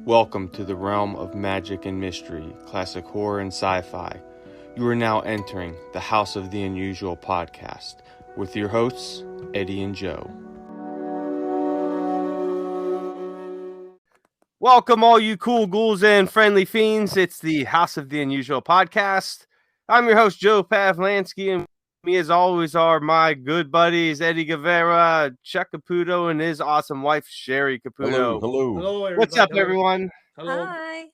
Welcome to the realm of magic and mystery, classic horror and sci-fi. You are now entering the House of the Unusual podcast with your hosts, Eddie and Joe. Welcome all you cool ghouls and friendly fiends. It's the House of the Unusual podcast. I'm your host, Joe Pavlansky, and me as always are my good buddies, Eddie Guevara, Chuck Caputo, and his awesome wife, Cheri Caputo. Hello, everybody. What's up, everyone? Hello. Hi.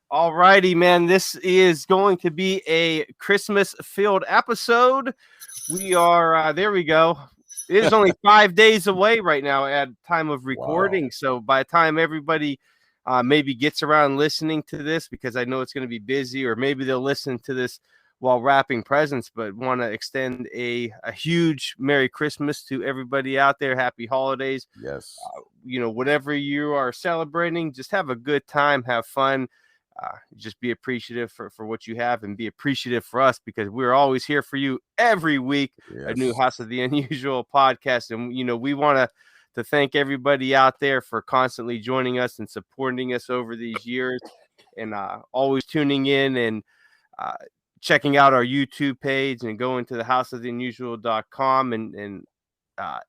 All righty, man. This is going to be a Christmas-filled episode. We are, there we go. It is only 5 days away right now at time of recording. Wow. So by the time everybody maybe gets around listening to this, because I know it's going to be busy, or maybe they'll listen to this while wrapping presents, but want to extend a huge Merry Christmas to everybody out there. Happy holidays. Yes. Whatever you are celebrating, just have a good time, have fun. Just be appreciative for what you have, and be appreciative for us, because we're always here for you every week. Yes. A new House of the Unusual podcast. And, we want to thank everybody out there for constantly joining us and supporting us over these years, and always tuning in and checking out our YouTube page and going to the houseoftheunusual.com and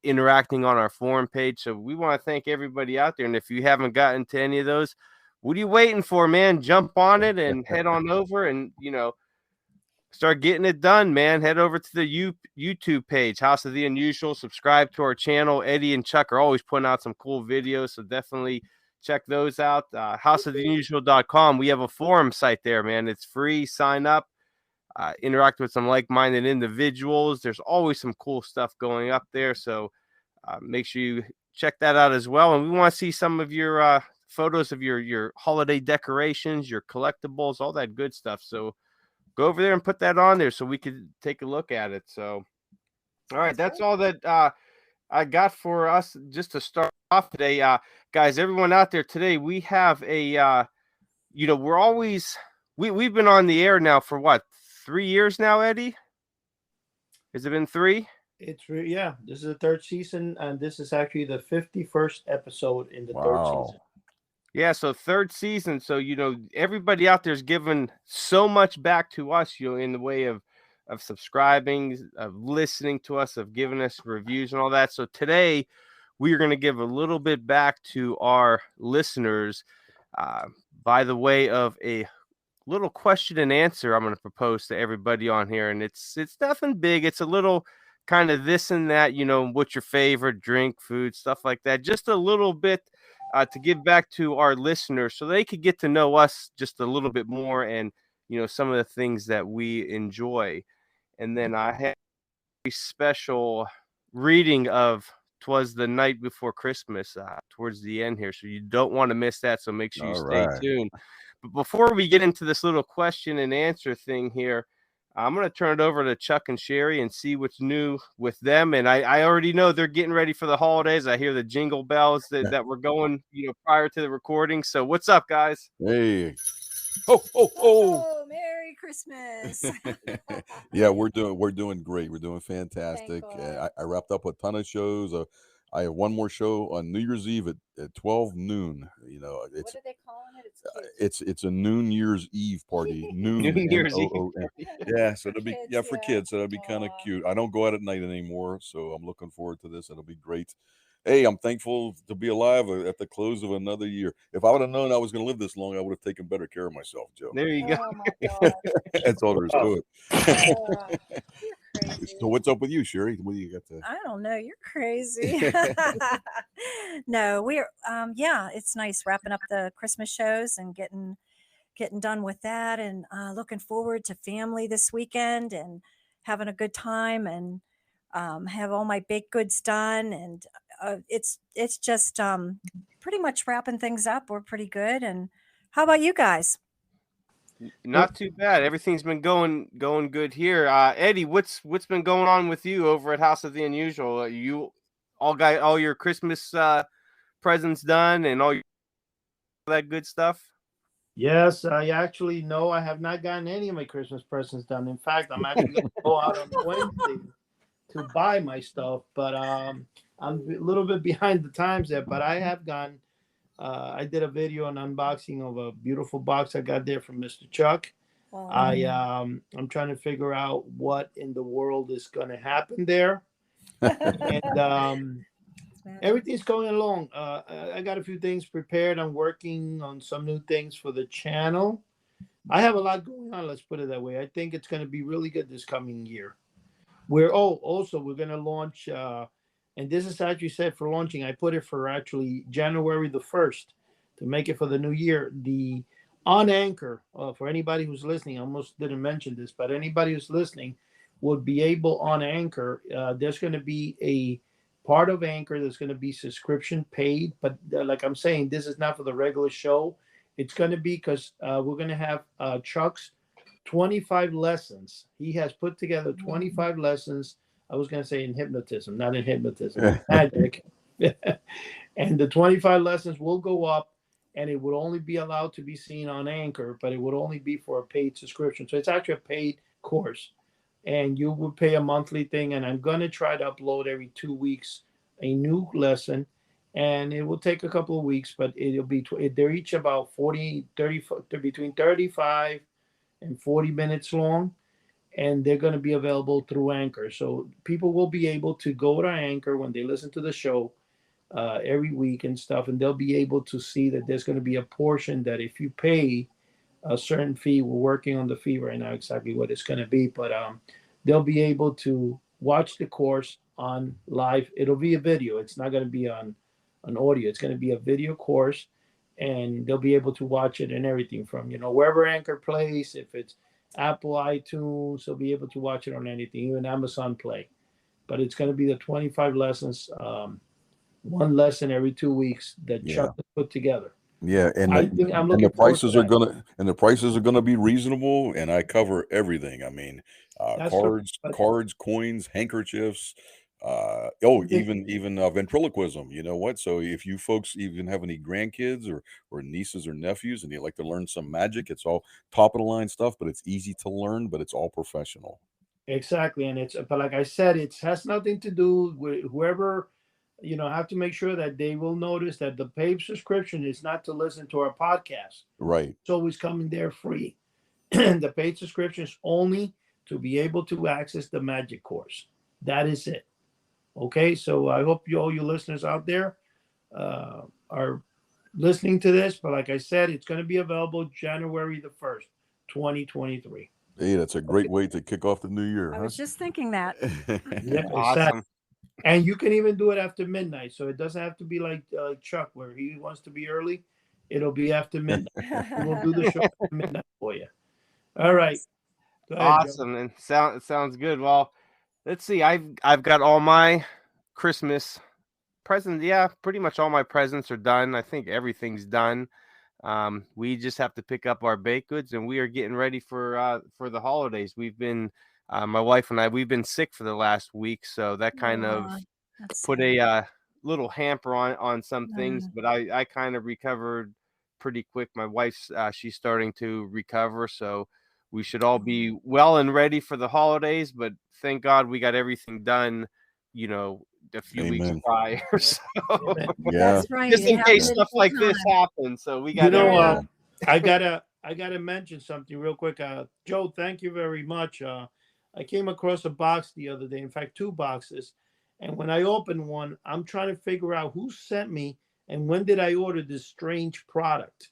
interacting on our forum page. So we want to thank everybody out there. And if you haven't gotten to any of those, what are you waiting for, man? Jump on it and head on over and, start getting it done, man. Head over to the YouTube page, House of the Unusual. Subscribe to our channel. Eddie and Chuck are always putting out some cool videos, so definitely check those out. Houseoftheunusual.com. We have a forum site there, man. It's free. Sign up. Interact with some like-minded individuals. There's always some cool stuff going up there, so make sure you check that out as well. And we want to see some of your photos of your holiday decorations, your collectibles, all that good stuff. So go over there and put that on there so we could take a look at it. So, all right, that's all that I got for us just to start off today. Guys, everyone out there today, we have a, we're always, we've been on the air now for what, 3 years now, Eddie? Has it been 3? Yeah. This is the third season, and this is actually the 51st episode in the third season. Yeah, so third season. So, everybody out there is giving so much back to us, in the way of subscribing, of listening to us, of giving us reviews and all that. So today we are going to give a little bit back to our listeners by the way of a little question and answer I'm going to propose to everybody on here. And it's nothing big. It's a little kind of this and that, what's your favorite drink, food, stuff like that. Just a little bit to give back to our listeners so they could get to know us just a little bit more, and, some of the things that we enjoy. And then I have a special reading of Twas the Night Before Christmas towards the end here. So you don't want to miss that. So make sure you stay tuned. But before we get into this little question and answer thing here, I'm going to turn it over to Chuck and Cheri and see what's new with them. And I already know they're getting ready for the holidays. I hear the jingle bells that were going, prior to the recording. So what's up, guys? Hey. Oh, Merry Christmas. Yeah, we're doing great. We're doing fantastic. I wrapped up a ton of shows. I have one more show on New Year's Eve at 12 noon. What are they calling it? It's a Noon Year's Eve party. Noon Year's Eve. Yeah, so it'll be Kids, for kids. So that'll be kind of cute. I don't go out at night anymore, so I'm looking forward to this. It'll be great. Hey, I'm thankful to be alive at the close of another year. If I would have known I was going to live this long, I would have taken better care of myself, Joe. There you go. Oh my God. That's all there is to it. You're crazy. So what's up with you, Cheri? What do you got to? I don't know. You're crazy. No, we're it's nice wrapping up the Christmas shows and getting done with that, and looking forward to family this weekend and having a good time, and have all my baked goods done, and it's just pretty much wrapping things up. We're pretty good. And how about you guys? Not too bad. Everything's been going good here. Eddie, what's been going on with you over at House of the Unusual? You all got all your Christmas presents done and all that good stuff? Yes, actually, no, I have not gotten any of my Christmas presents done. In fact, I'm actually going to go out on Wednesday to buy my stuff, but I'm a little bit behind the times there. But I have gotten I did a video on unboxing of a beautiful box I got there from Mr. Chuck. Oh, I'm trying to figure out what in the world is going to happen there, and it's magic. everything's going along. I got a few things prepared. I'm working on some new things for the channel. I have a lot going on. Let's put it that way. I think it's going to be really good this coming year. Also we're going to launch, and this is actually set for launching. I put it for actually January the 1st to make it for the new year. The on Anchor, for anybody who's listening, I almost didn't mention this, but anybody who's listening would be able on Anchor. There's going to be a part of Anchor that's going to be subscription paid, but like I'm saying, this is not for the regular show. It's going to be because we're going to have Chuck's 25 lessons. He has put together 25 lessons. I was going to say in hypnotism, not in hypnotism, magic. And the 25 lessons will go up, and it would only be allowed to be seen on Anchor, but it would only be for a paid subscription. So it's actually a paid course, and you would pay a monthly thing. And I'm going to try to upload every 2 weeks a new lesson, and it will take a couple of weeks, but it'll be they're each about 30 between 35 and 40 minutes long, and they're going to be available through Anchor. So people will be able to go to Anchor when they listen to the show every week and stuff, and they'll be able to see that there's going to be a portion that if you pay a certain fee, we're working on the fee right now, exactly what it's going to be, but they'll be able to watch the course on live. It'll be a video. It's not going to be on an audio. It's going to be a video course, and they'll be able to watch it and everything from, wherever Anchor plays. If it's Apple iTunes, they'll be able to watch it on anything, even Amazon Play. But it's going to be the 25 lessons, one lesson every 2 weeks that Chuck has put together. Yeah, and I think I'm and looking the forward to prices are that. gonna be reasonable, and I cover everything. I mean, That's right. cards, coins, handkerchiefs, even ventriloquism. You know what? So if you folks even have any grandkids or nieces or nephews, and you like to learn some magic, it's all top of the line stuff, but it's easy to learn, but it's all professional. Exactly, and but like I said, it has nothing to do with whoever. Have to make sure that they will notice that the paid subscription is not to listen to our podcast. Right. It's always coming there free. The paid subscription is only to be able to access the magic course. That is it. Okay, so I hope all you listeners out there are listening to this. But like I said, it's going to be available January the 1st, 2023. Hey, that's a great way to kick off the new year, I huh? was just thinking that. Yeah, exactly. Awesome. And you can even do it after midnight. So it doesn't have to be like Chuck, where he wants to be early. It'll be after midnight. We'll do the show after midnight for you. All right. Go ahead, Joe. Awesome, and sounds good. Well, let's see. I've got all my Christmas presents. Yeah, pretty much all my presents are done. I think everything's done. We just have to pick up our baked goods, and we are getting ready for the holidays. We've been my wife and I, we've been sick for the last week, so that kind of Aw, that's put sad. a little hamper on some things. Mm. But I kind of recovered pretty quick. My wife's she's starting to recover, so we should all be well and ready for the holidays. But thank God we got everything done, a few weeks Amen. prior. So Amen. Yeah. That's right. just It in case happened stuff in like time. this happens, so we got You know, everything. I gotta mention something real quick. Joe, thank you very much. I came across a box the other day. In fact, 2 boxes. And when I opened one, I'm trying to figure out who sent me and when did I order this strange product.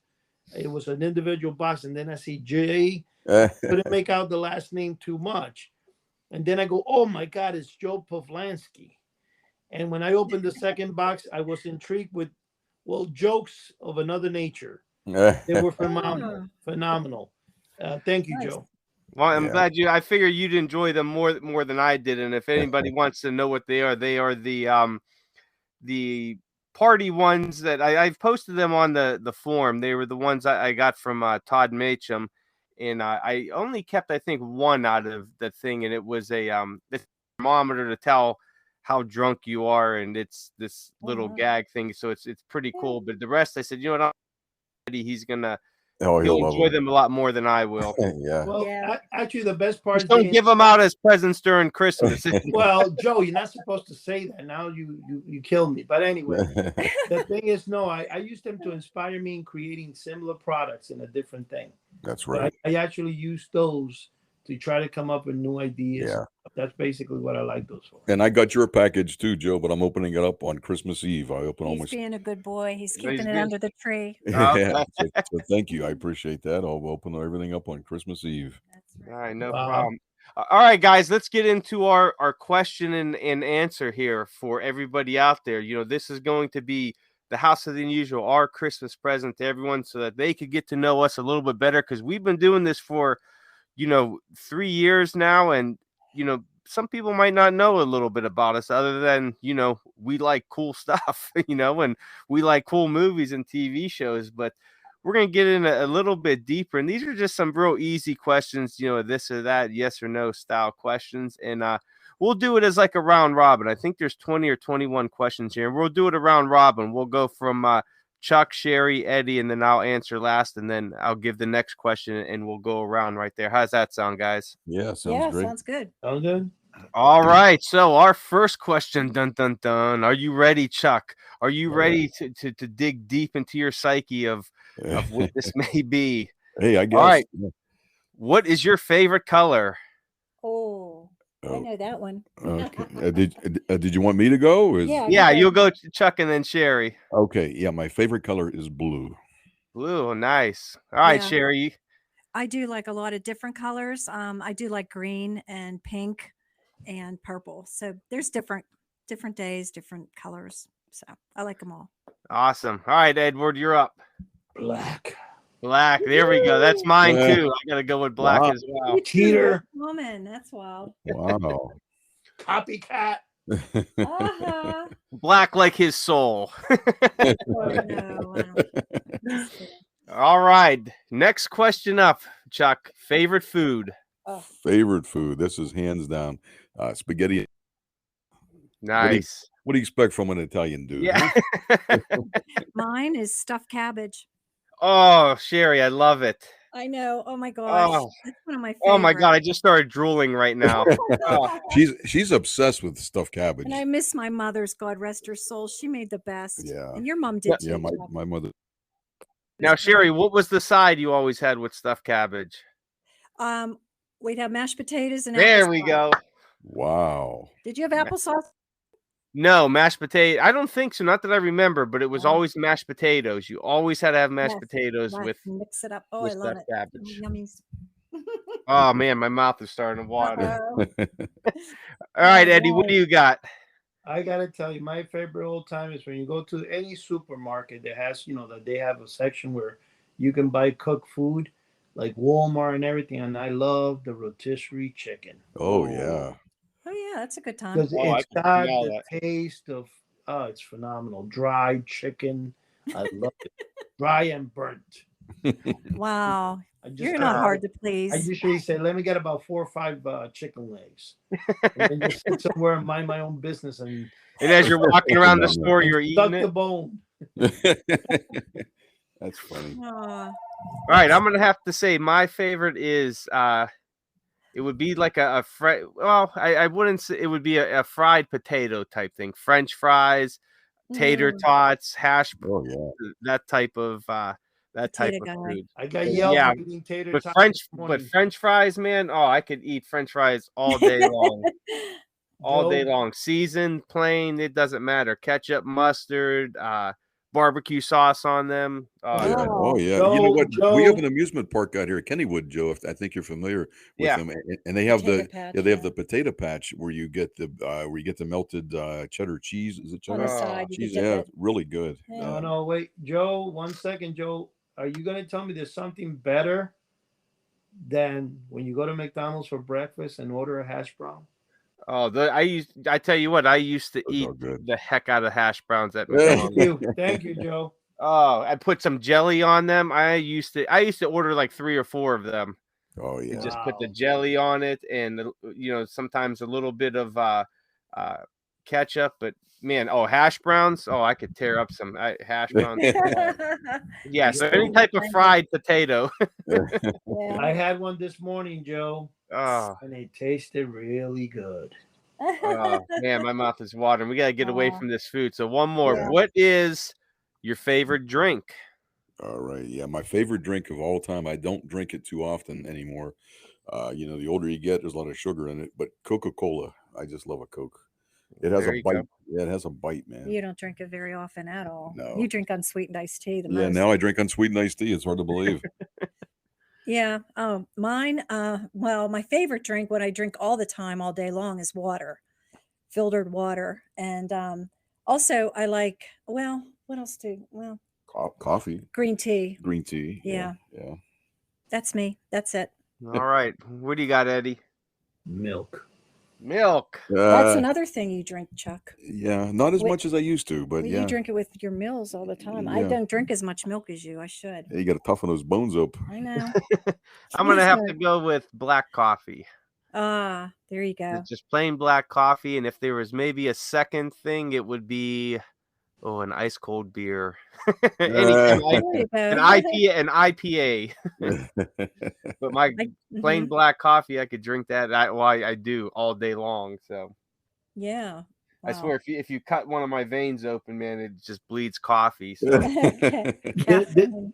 It was an individual box, and then I see J. Couldn't make out the last name too much. And then I go, oh my God, it's Joe Pavlansky. And when I opened the second box, I was intrigued with, jokes of another nature. They were phenomenal. Phenomenal. Thank you, Nice. Joe. Well, I'm Yeah. glad I figure you'd enjoy them more than I did. And if anybody wants to know what they are the party ones that I've posted them on the forum. They were the ones I got from Todd Macham, and I only kept, I think, one out of the thing, and it was a the thermometer to tell how drunk you are, and it's this little wow. gag thing, so it's pretty cool. But the rest, I said, you know what, he's gonna Oh, He'll he'll love enjoy them. them a lot more than I will. Yeah. Well, Yeah. actually, the best part Just is don't give them out as presents during Christmas. Well, Joe, you're not supposed to say that. Now you kill me. But anyway, the thing is, no, I use them to inspire me in creating similar products in a different thing. That's But right. I actually use those to try to come up with new ideas. Yeah. That's basically what I like those for. And I got your package too, Joe, but I'm opening it up on Christmas Eve. I open all He's my being a good boy. He's No, he's keeping it good. under the tree. Okay. so thank you. I appreciate that. I'll open everything up on Christmas Eve. That's All right. right, no Wow. problem. All right, guys, let's get into our question and answer here for everybody out there. This is going to be the House of the Unusual, our Christmas present to everyone, so that they could get to know us a little bit better, because we've been doing this for 3 years now, and some people might not know a little bit about us other than we like cool stuff, and we like cool movies and TV shows. But we're going to get in a little bit deeper, and these are just some real easy questions, this or that, yes or no style questions. And we'll do it as like a round robin. I think there's 20 or 21 questions here, and we'll do it around robin. We'll go from Chuck, Cheri, Eddie, and then I'll answer last, and then I'll give the next question, and we'll go around right there. How's that sound, guys? Yeah, sounds Yeah, great. sounds good. Sound good? All right. So our first question, dun dun dun. Are you ready, Chuck? Are you All ready to dig deep into your psyche of what this may be? Hey, I guess. All right. What is your favorite color? Oh, I Oh, know that one. okay. Did you want me to go? Or Yeah. Yeah, go you'll ahead. go Chuck and then Cheri. Okay. Yeah, my favorite color is blue. Blue, nice. All right, Yeah. Cheri. I do like a lot of different colors. I do like green and pink and purple. So there's different days, different colors. So I like them all. Awesome. All right, Edward, you're up. Black. Black. There we go. That's mine Yeah. too. I gotta go with black Wow. as well. Cheater. Woman, that's wild. Wow. Copycat. Uh-huh. Black like his soul. Oh, no, I don't. All right. Next question up, Chuck. Favorite food? Oh, Favorite food. This is hands down spaghetti. Nice. What do you expect from an Italian dude? Yeah. Huh? mine is stuffed cabbage. Oh, Cheri, I love it. I know. Oh my gosh. Oh. That's one of my favorites. Oh my God, I just started drooling right now. Oh. She's obsessed with stuffed cabbage. And I miss my mother's, God rest her soul. She made the best. Yeah. And your mom did Yeah, too. Chuck. my mother. Now, Cheri, what was the side you always had with stuffed cabbage? We'd have mashed potatoes and There we applesauce. go. Wow. Did you have applesauce? No, mashed potato. I don't think so. Not that I remember, but it was Oh. always mashed potatoes. You always had to have mashed Yes, potatoes Yes, with mix it up. Oh, with I love stuffed it. cabbage. Yummies. Oh man, my mouth is starting to water. Uh-oh. All right, Oh, Eddie, what wow. do you got? I gotta tell you, my favorite old time is when you go to any supermarket that has, that they have a section where you can buy cooked food, like Walmart and everything. And I love the rotisserie chicken Oh yeah. Oh, yeah, that's a good time. because Oh, I it's can got smell the that. taste of, it's phenomenal. Dried chicken, I love it. Dry and burnt. Wow. I just You're not hard to I please. usually say, let me get about 4 or 5 chicken legs, and then just sit somewhere and mind my own business and And as you're walking around the Phenomenal. store, you're suck eating the it. bone. That's funny. Aw. All right, I'm gonna have to say my favorite is it would be like a fried. Well, I wouldn't say it would be a fried potato type thing. French fries, tater Mm, tots, hash, Oh yeah. that type of potato guy. food. I got yelled Yeah, for eating tater But tots French, this but morning. French fries, man. Oh, I could eat French fries all day long, all day Joe, long. Seasoned, plain, it doesn't matter. Ketchup, mustard, barbecue sauce on them. Oh, Yeah. yeah. Oh yeah. You know Joe, what? We have Joe. an amusement park out here at Kennywood, Joe. If I think you're familiar with Yeah. them, and they have Potato patch, they have yeah. the potato patch where you get the melted cheddar cheese. Is it On the cheddar side, you cheese? could dip Yeah, it. really good. Yeah. No, wait, Joe. 1 second, Joe. Are you gonna tell me there's something better than when you go to McDonald's for breakfast and order a hash brown? Oh, I tell you what, I used to Those eat are good. the heck out of hash browns at Thank McDonald's. thank you, Joe. Oh, I put some jelly on them. I used to order like 3 or 4 of them. Oh And yeah. just put the Wow. jelly on it, and sometimes a little bit of ketchup, but man, hash browns. Oh, I could tear up some hash browns. Yeah, so any type of fried potato. Yeah. I had one this morning, Joe, Oh, and it tasted really good. man, my mouth is watering. We got to get away Aw. from this food. So one more. Yeah. What is your favorite drink? All right. Yeah, my favorite drink of all time. I don't drink it too often anymore. The older you get, there's a lot of sugar in it, but Coca-Cola. I just love a Coke. It has There a you bite. go. Yeah, it has a bite, man. You don't drink it very often at all. No. You drink unsweetened iced tea the Yeah, most. now I drink unsweetened iced tea. It's hard to believe. Yeah. Oh, mine. Well, my favorite drink, what I drink all the time, all day long, is water, filtered water, and also I like. Well, what else do? Well, Coffee, green tea. green tea. Yeah. Yeah. That's me. That's it. All right. What do you got, Eddie? Milk. Milk. That's another thing you drink, Chuck. Yeah, not as Wait, much as I used to, but Well, yeah. you drink it with your meals all the time. I Yeah. don't drink as much milk as you. I should. You got to toughen those bones up. I know. I'm gonna have to Listen. go with black coffee. Ah, there you go. It's just plain black coffee, and if there was maybe a second thing, it would be an ice cold beer. Anytime, There you go. an IPA. But my plain Mhm. black coffee, I could drink that. I do all day long. So Yeah. I Wow. swear, if you cut one of my veins open, man, it just bleeds coffee. So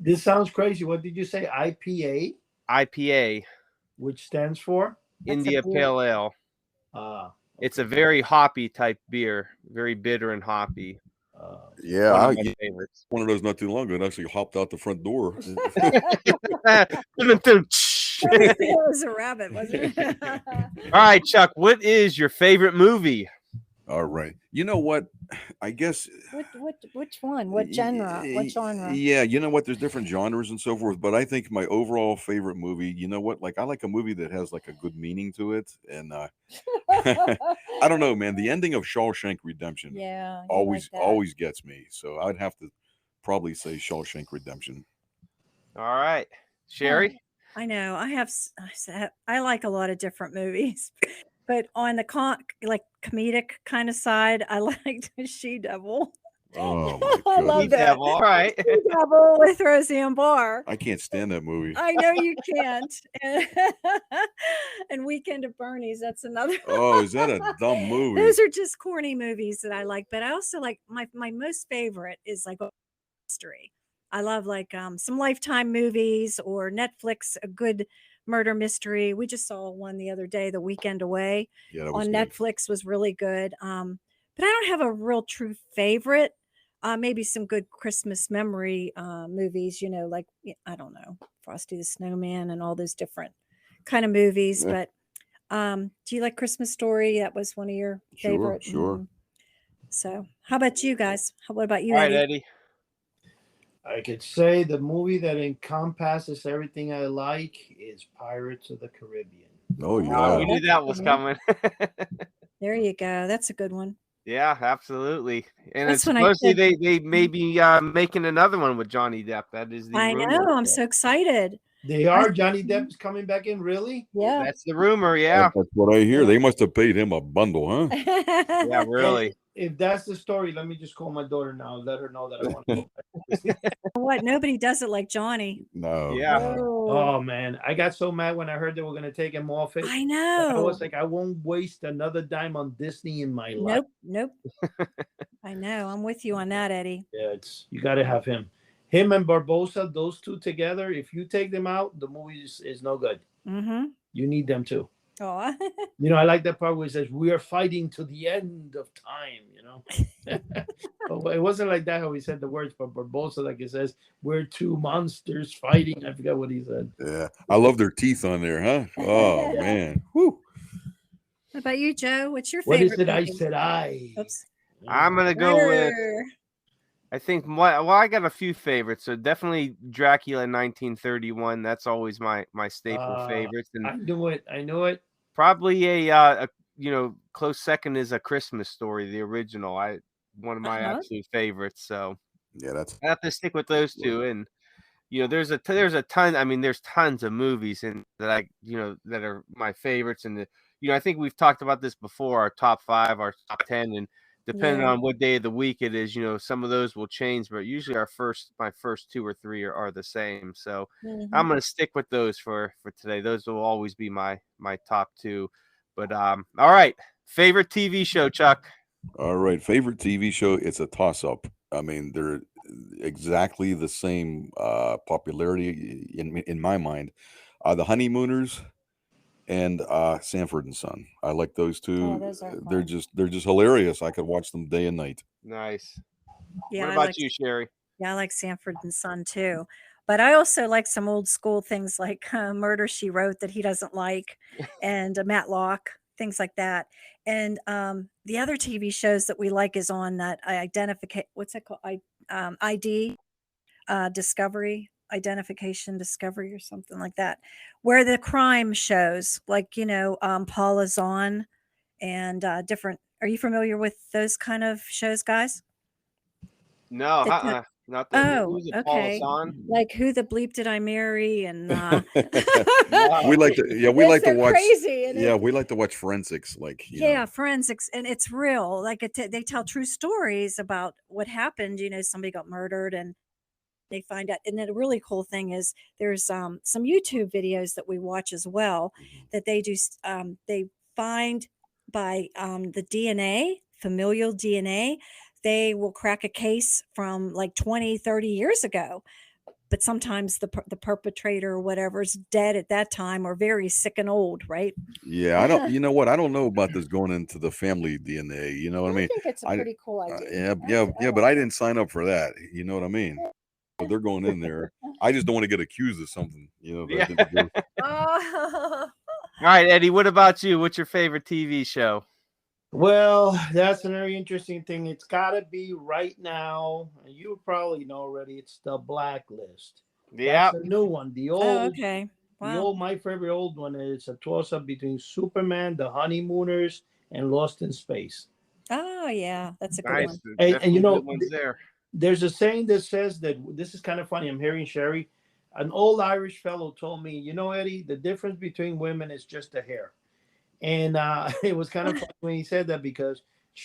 This sounds crazy. What did you say? IPA, IPA, which stands for? That's a India beer. Pale Ale. It's a very hoppy type beer, very bitter and hoppy. Yeah, One I of my yeah, favorites. one of those not too long ago. It actually hopped out the front door. It was a rabbit, wasn't it? All right, Chuck, what is your favorite movie? All right. You know what? I guess Which one? What genre? What genre? Yeah, you know what? There's different genres and so forth, but I think my overall favorite movie, you know what? Like I like a movie that has like a good meaning to it, and I don't know, man. The ending of Shawshank Redemption, Yeah. always gets me. So I'd have to probably say Shawshank Redemption. All right, Cheri. I know. I like a lot of different movies, but on the comedic kind of side, I liked She Devil. Oh my I love goodness. that. All right. She Devil with Roseanne Barr. I can't stand that movie. I know you can't. And Weekend at Bernie's, that's another. Oh, is that a dumb movie? Those are just corny movies that I like, but I also like my most favorite is like mystery. I love like some Lifetime movies or Netflix, a good murder mystery. We just saw one the other day, The Weekend Away Yeah, that was on good. Netflix was really good. But I don't have a real true favorite. Maybe some good Christmas memory movies, like I don't know, Frosty the Snowman and all those different kind of movies. Yeah. But do you like Christmas Story? That was one of your favorite. Sure. Mhm. So how about you guys? What about you, All right, Eddie? Eddie. I could say the movie that encompasses everything I like is Pirates of the Caribbean. Oh We yeah. knew that was coming. There you go. That's a good one. Yeah, absolutely. And That's it's when I supposedly said- they may be making another one with Johnny Depp. That is the I rumor. know. I'm so excited. They are. Johnny Depp is coming back in, really? Yeah. That's the rumor. Yeah. That's what I hear. They must have paid him a bundle, huh? Yeah, really. If that's the story, let me just call my daughter now. Let her know that I want to go. What? Nobody does it like Johnny. No. Yeah. Oh, Oh man, I got so mad when I heard they were going to take him off it. I I know. was like, I won't waste another dime on Disney in my life. Nope. I know. I'm with you on that, Eddie. Yeah, you got to have him. Him and Barbosa, those two together. If you take them out, the movie is no good. Mm-hmm. You need them too. Oh, I like that part where it says, "We are fighting to the end of time." But it wasn't like that how he said the words, but Barbosa, like it says, "We're two monsters fighting." I forgot what he said. Yeah. I love their teeth on there, huh? Oh man. Whew. what about you, Joe? What's your What favorite? is it? I movie? said I. Oops. I'm gonna go with. Arr. I think. Well, I got a few favorites. So definitely Dracula 1931. That's always my staple favorites, and I knew it. probably a close second is A Christmas Story, the original. One of my absolute favorites. So Yeah, that's I have to stick with those two. And there's a ton. I mean, there's tons of movies that that are my favorites, and I think we've talked about this before, our top 5, our top 10, and depending Yeah. on what day of the week it is, some of those will change, but usually my first 2 or 3 are the same. So I'm Mhm. going to stick with those for today. Those will always be my top 2. But all right, favorite TV show, Chuck. All right, favorite TV show. It's a toss-up. I mean, they're exactly the same popularity in my mind. The Honeymooners and Sanford and Son. I like those Oh, two. those are They're fun. just hilarious. I could watch them day and night. Nice. Yeah, What I about like you, Cheri? yeah, I like Sanford and Son too. But I also like some old school things like Murder She Wrote that he doesn't like, and Matlock, things like that. And the other TV shows that we like is on that identify. What's it called? ID Discovery, Identification Discovery, or something like that, where the crime shows, like Paula's on, and different. Are you familiar with those kind of shows, guys? No, That t- not the Oh, who's it? Paul okay. Hassan? Like Who the Bleep Did I Marry? And We No. like to, yeah, we it's like to so watch, crazy. And yeah, we like to watch forensics, like yeah, forensics, and it's real. Like they tell true stories about what happened. Somebody got murdered, and they find out. And then a really cool thing is there's some YouTube videos that we watch as well that they do. They find by the DNA, familial DNA, they will crack a case from like 20, 30 years ago. But sometimes the perpetrator or whatever's dead at that time or very sick and old, right? yeah. I don't, you know what? I don't know about this going into the family DNA. You know what I mean? think it's a I, pretty cool idea. yeah, but I didn't sign up for that. You know what I mean? But they're going in there. I just don't want to get accused of something. That I Yeah. didn't do. Oh. All right, Eddie, what about you? What's your favorite TV show? Well, that's a very interesting thing. It's got to be right now. You probably know already. It's The Blacklist. Yeah. That's a new one. Oh, okay. Wow. My favorite old one is a toss up between Superman, The Honeymooners, and Lost in Space. Oh, yeah. That's a good Nice. one. And Definitely good ones there. there's a saying that says that this is kind of funny. I'm hearing Cheri. An old Irish fellow told me, Eddie, the difference between women is just a hair. And it was kind of funny when he said that because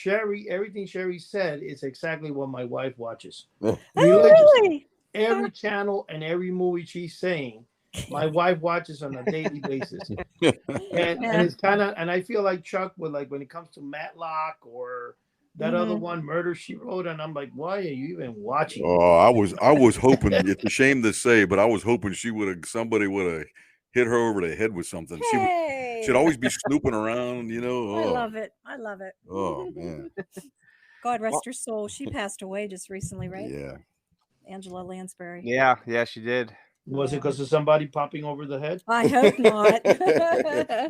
everything Cheri said is exactly what my wife watches. Oh, Religiously. really? Every channel and every movie she's saying, my wife watches on a daily basis. And Yeah. it's kind of, and I feel like Chuck with like when it comes to Matlock or that other one, Murder She Wrote, and I'm like, why are you even watching? Oh, I was hoping. It's a shame to say, but I was hoping somebody would have hit her over the head with something. Hey. She'd always be snooping around. I Oh, love it. I love it. oh man, God rest her soul. She passed away just recently, right? yeah. Angela Lansbury. Yeah, she did. Was it because of somebody popping over the head? I hope not.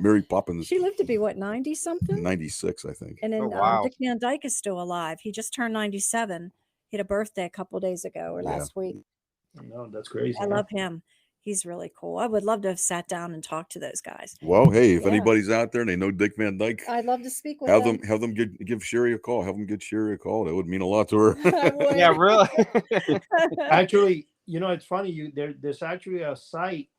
Mary Poppins. She lived to be what, 90 something? 96, I think. And then Oh, wow. Dick Van Dyke is still alive. He just turned 97. He had a birthday a couple days ago or last week. No, that's crazy. I love him. He's really cool. I would love to have sat down and talked to those guys. Well, hey, if Yeah. anybody's out there and they know Dick Van Dyke, I'd love to speak with have them. them give Cheri a call. Have them get Cheri a call. That would mean a lot to her. I would. Yeah, really. Actually, it's funny. There's actually a site.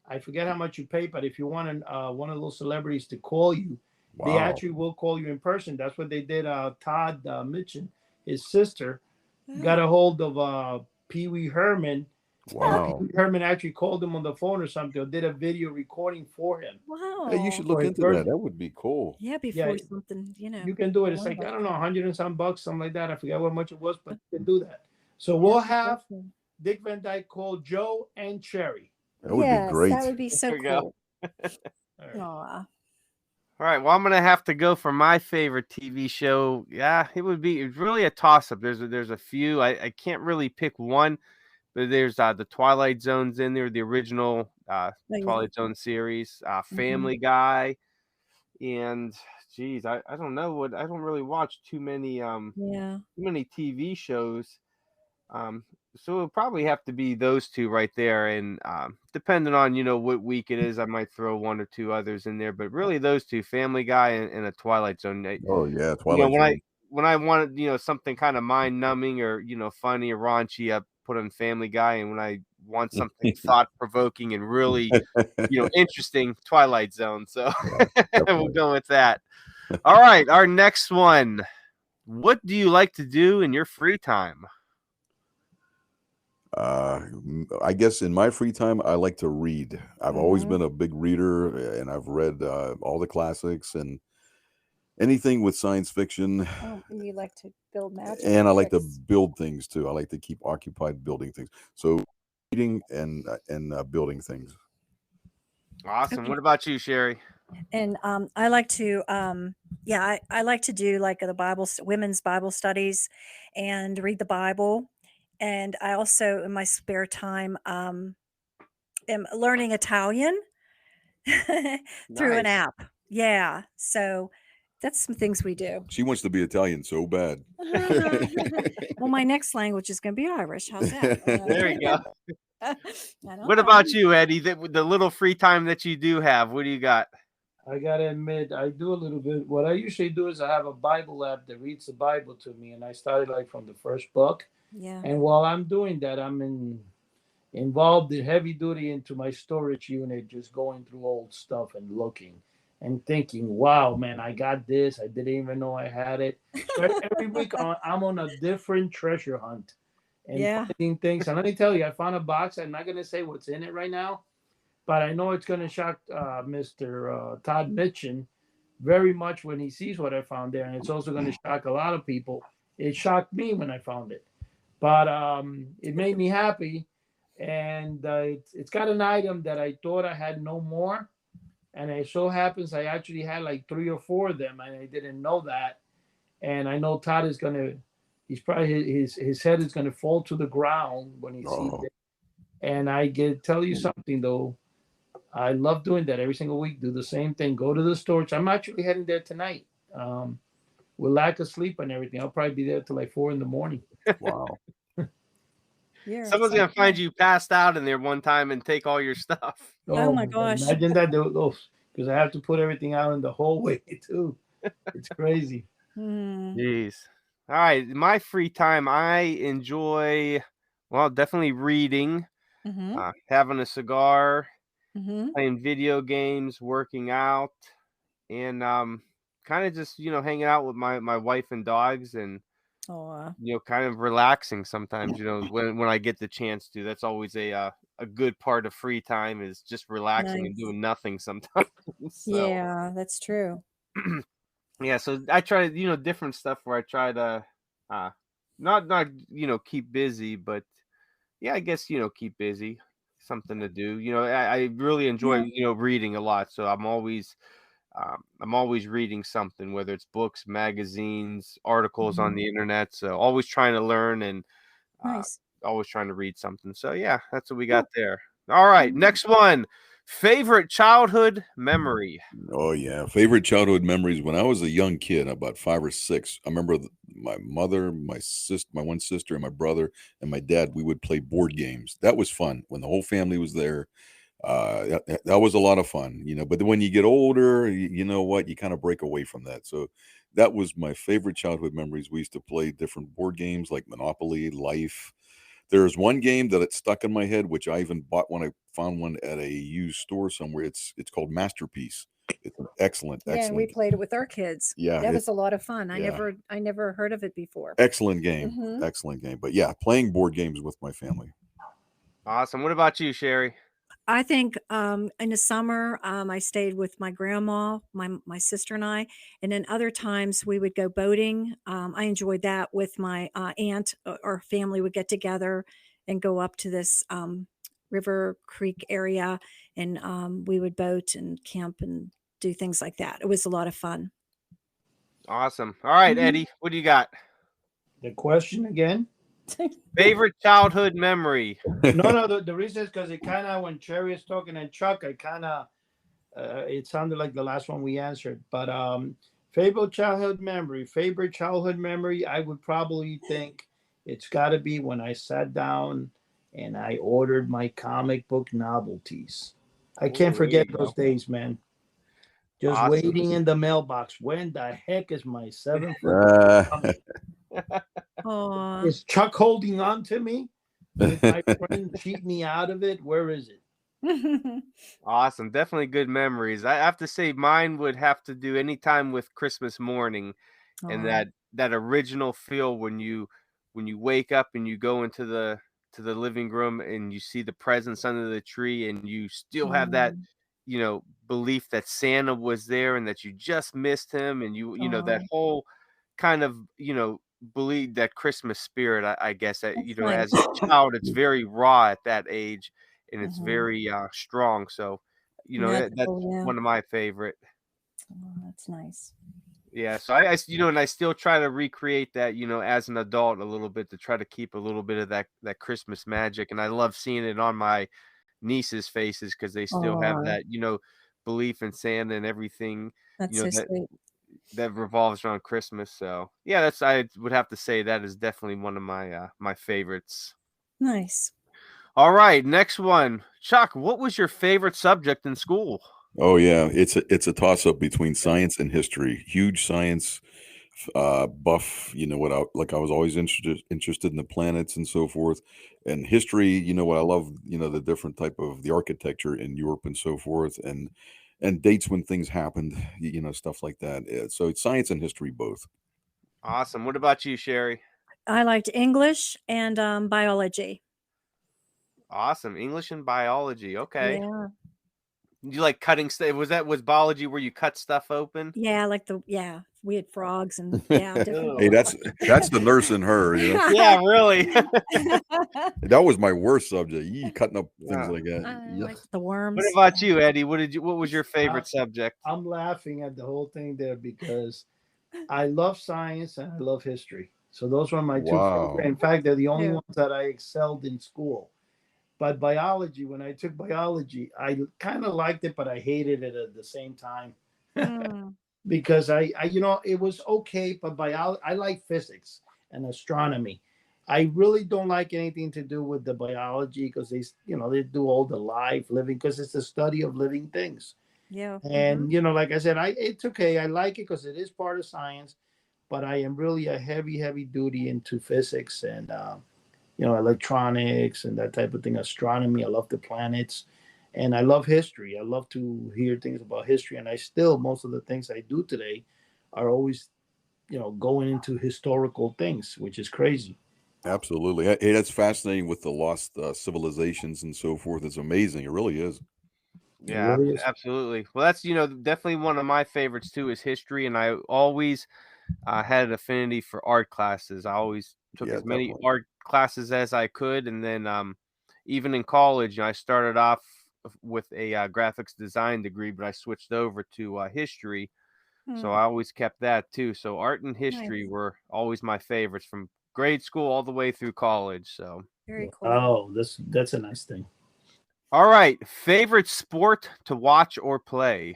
I forget how much you pay, but if you want one of those celebrities to call you, they actually will call you in person. That's what they did. Todd Mitchell, his sister, got a hold of Pee Wee Herman. Wow. Pee Wee Herman actually called him on the phone or something, or did a video recording for him. Wow. Hey, you should look For into his that. That would be cool. Yeah, before Yeah. something, You can do it. It's like, I don't know, $100 and some bucks, something like that. I forget what much it was, but you can do that. So we'll have Dick Van Dyke call Joe and Cheri. That would be great. That would be so There you go. cool. All right. Aw. All right. Well, I'm gonna have to go for my favorite TV show. Yeah, it's really a toss up. There's a few. I can't really pick one, but there's the Twilight Zone's in there, the original Twilight Zone series, Family Guy, and geez, I don't know what I don't really watch too many TV shows. So it'll probably have to be those two right there, and depending on what week it is, I might throw one or two others in there. But really, those two, Family Guy and a Twilight Zone. Oh yeah, Twilight Zone. When I wanted something kind of mind numbing or funny or raunchy, I put on Family Guy, and when I want something thought provoking and really, interesting, Twilight Zone. So we'll go with that. All right, our next one. What do you like to do in your free time? I guess in my free time, I like to read. I've always Mhm. been a big reader, and I've read all the classics and anything with science fiction. Oh, and you like to build magic And I like to tricks. build things too. I like to keep occupied building things. So reading and building things. Awesome. Okay. What about you, Cheri? And I like to, I like to do like the women's Bible studies and read the Bible. And I also, in my spare time, am learning Italian through an Nice. app. Yeah. So that's some things we do. She wants to be Italian so bad. Well, my next language is going to be Irish. How's that? There you go. I don't What know. about you, Eddie? The little free time that you do have, what do you got? I gotta admit, I do a little bit. What I usually do is I have a Bible app that reads the Bible to me, and I started like from the first book. Yeah. And while I'm doing that, involved in heavy duty into my storage unit, just going through old stuff and looking and thinking, "Wow, man, I got this. I didn't even know I had it." So every week, I'm on a different treasure hunt and Yeah. finding things. And let me tell you, I found a box. I'm not gonna say what's in it right now, but I know it's going to shock Mr. Todd Mitchin very much when he sees what I found there, and it's also going to shock a lot of people. It shocked me when I found it, but it made me happy, and it's got an item that I thought I had no more, and it so happens I actually had like 3 or 4 of them, and I didn't know that, and I know Todd is going to. He's probably his head is going to fall to the ground when he sees it. And I get tell you something though. I love doing that every single week. Do the same thing. Go to the storage. I'm actually heading there tonight. With lack of sleep and everything, I'll probably be there till like 4 a.m. Wow. Someone's gonna find you passed out in there one time and take all your stuff. Oh my gosh. Imagine that, because I have to put everything out in the hallway too. It's crazy. Jeez. All right, my free time, I enjoy, well, definitely reading, having a cigar, playing video games, working out, and kind of just hanging out with my wife and dogs, and kind of relaxing sometimes. When I get the chance to. That's always a good part of free time, is just relaxing and doing nothing sometimes. So, yeah, that's true. yeah, so I try different stuff where I try to not keep busy, but yeah, I guess keep busy, something to do. I really enjoy reading a lot, so I'm always reading something, whether it's books, magazines, articles on the internet. So always trying to learn and Nice. always trying to read something. So yeah, that's what we got there. All right, next one. Favorite childhood memory. Oh yeah, favorite childhood memories when I was a young kid, about 5 or 6. I remember my mother, my one sister, and my brother and my dad. We would play board games. That was fun when the whole family was there. That was a lot of fun, But when you get older, you know what? You kind of break away from that. So that was my favorite childhood memories. We used to play different board games like Monopoly, Life. There's one game that it stuck in my head, which I even bought when I found one at a used store somewhere. It's called Masterpiece. It's an excellent. And we played it with our kids. Yeah, that was a lot of fun. Yeah. I never heard of it before. Excellent game. Excellent game. But yeah, playing board games with my family. Awesome. What about you, Cheri? I think in the summer, I stayed with my grandma, my sister and I, and then other times we would go boating. I enjoyed that with my aunt. Our family would get together and go up to this river creek area, and we would boat and camp and do things like that. It was a lot of fun. Awesome. All right, Eddie, what do you got? The question again? Favorite childhood memory. No, the reason is because it kind of, when Cheri is talking and Chuck, I kind of, it sounded like the last one we answered. But favorite childhood memory, I would probably think it's got to be when I sat down and I ordered my comic book novelties. I can't forget those days, man. Just waiting in the mailbox. When the heck is my 7 foot? Is Chuck holding on to me? Did my brain cheat me out of it? Where is it? Awesome. Definitely good memories. I have to say mine would have to do any time with Christmas morning and Oh, that original feel when you wake up and you go into the living room and you see the presents under the tree and you still have that, mm, belief that Santa was there and that you just missed him and that oh, whole kind of, believe that Christmas spirit, I guess that, that's as nice. a child, it's very raw at that age and it's Mhm. very strong. So, that's Magical, yeah. one of my favorite. Oh, that's nice. Yeah, so and I still try to recreate that, as an adult a little bit to try to keep a little bit of that Christmas magic, and I love seeing it on my nieces' faces because they still have Oh, that, belief in Santa and everything, that's so that sweet. revolves around Christmas. So yeah, I would have to say that is definitely one of my favorites. Nice. All right, next one, Chuck. What was your favorite subject in school? Oh yeah, it's a toss up between science and history. Huge science buff. You know what? I was always interested in the planets and so forth, and history. You know what I love. The different type of the architecture in Europe and so forth, and dates when things happened. Stuff like that. So it's science and history both. Awesome. What about you, Cheri? I liked English and biology. Awesome. English and biology. Okay. Yeah. You like cutting stuff? Was biology where you cut stuff open? Yeah, like we had frogs and yeah, different. Hey, Oh. that's the nurse in her. Yeah, really. That was my worst subject. Cutting up things Yeah. like that. I Yuck. liked the What worms. about you, Eddie? What was your favorite subject? I'm laughing at the whole thing there because I love science and I love history. So those were my two favorite. Wow. In fact, they're the only Yeah. ones that I excelled in school. But biology, when I took biology, I kind of liked it, but I hated it at the same time Mm, because it was okay. But I like physics and astronomy. I really don't like anything to do with the biology because they do all the life living because it's the study of living things. yeah. And like I said, it's okay. I like it because it is part of science, but I am really a heavy duty into physics and electronics and that type of thing. Astronomy. I love the planets, and I love history. I love to hear things about history, and I still most of the things I do today are always going into historical things, which is crazy. Absolutely. Hey, that's fascinating with the lost civilizations and so forth. It's amazing. It really is. It Yeah, really is. absolutely. Well, that's definitely one of my favorites too is history, and I always had an affinity for art classes. I always took Yeah, as many definitely. art classes as I could, and then even in college, I started off with a graphics design degree, but I switched over to history. So Mm, I always kept that too. So art and history nice. were always my favorites from grade school all the way through college. So, Very cool. Oh, that's a nice thing. all right, favorite sport to watch or play?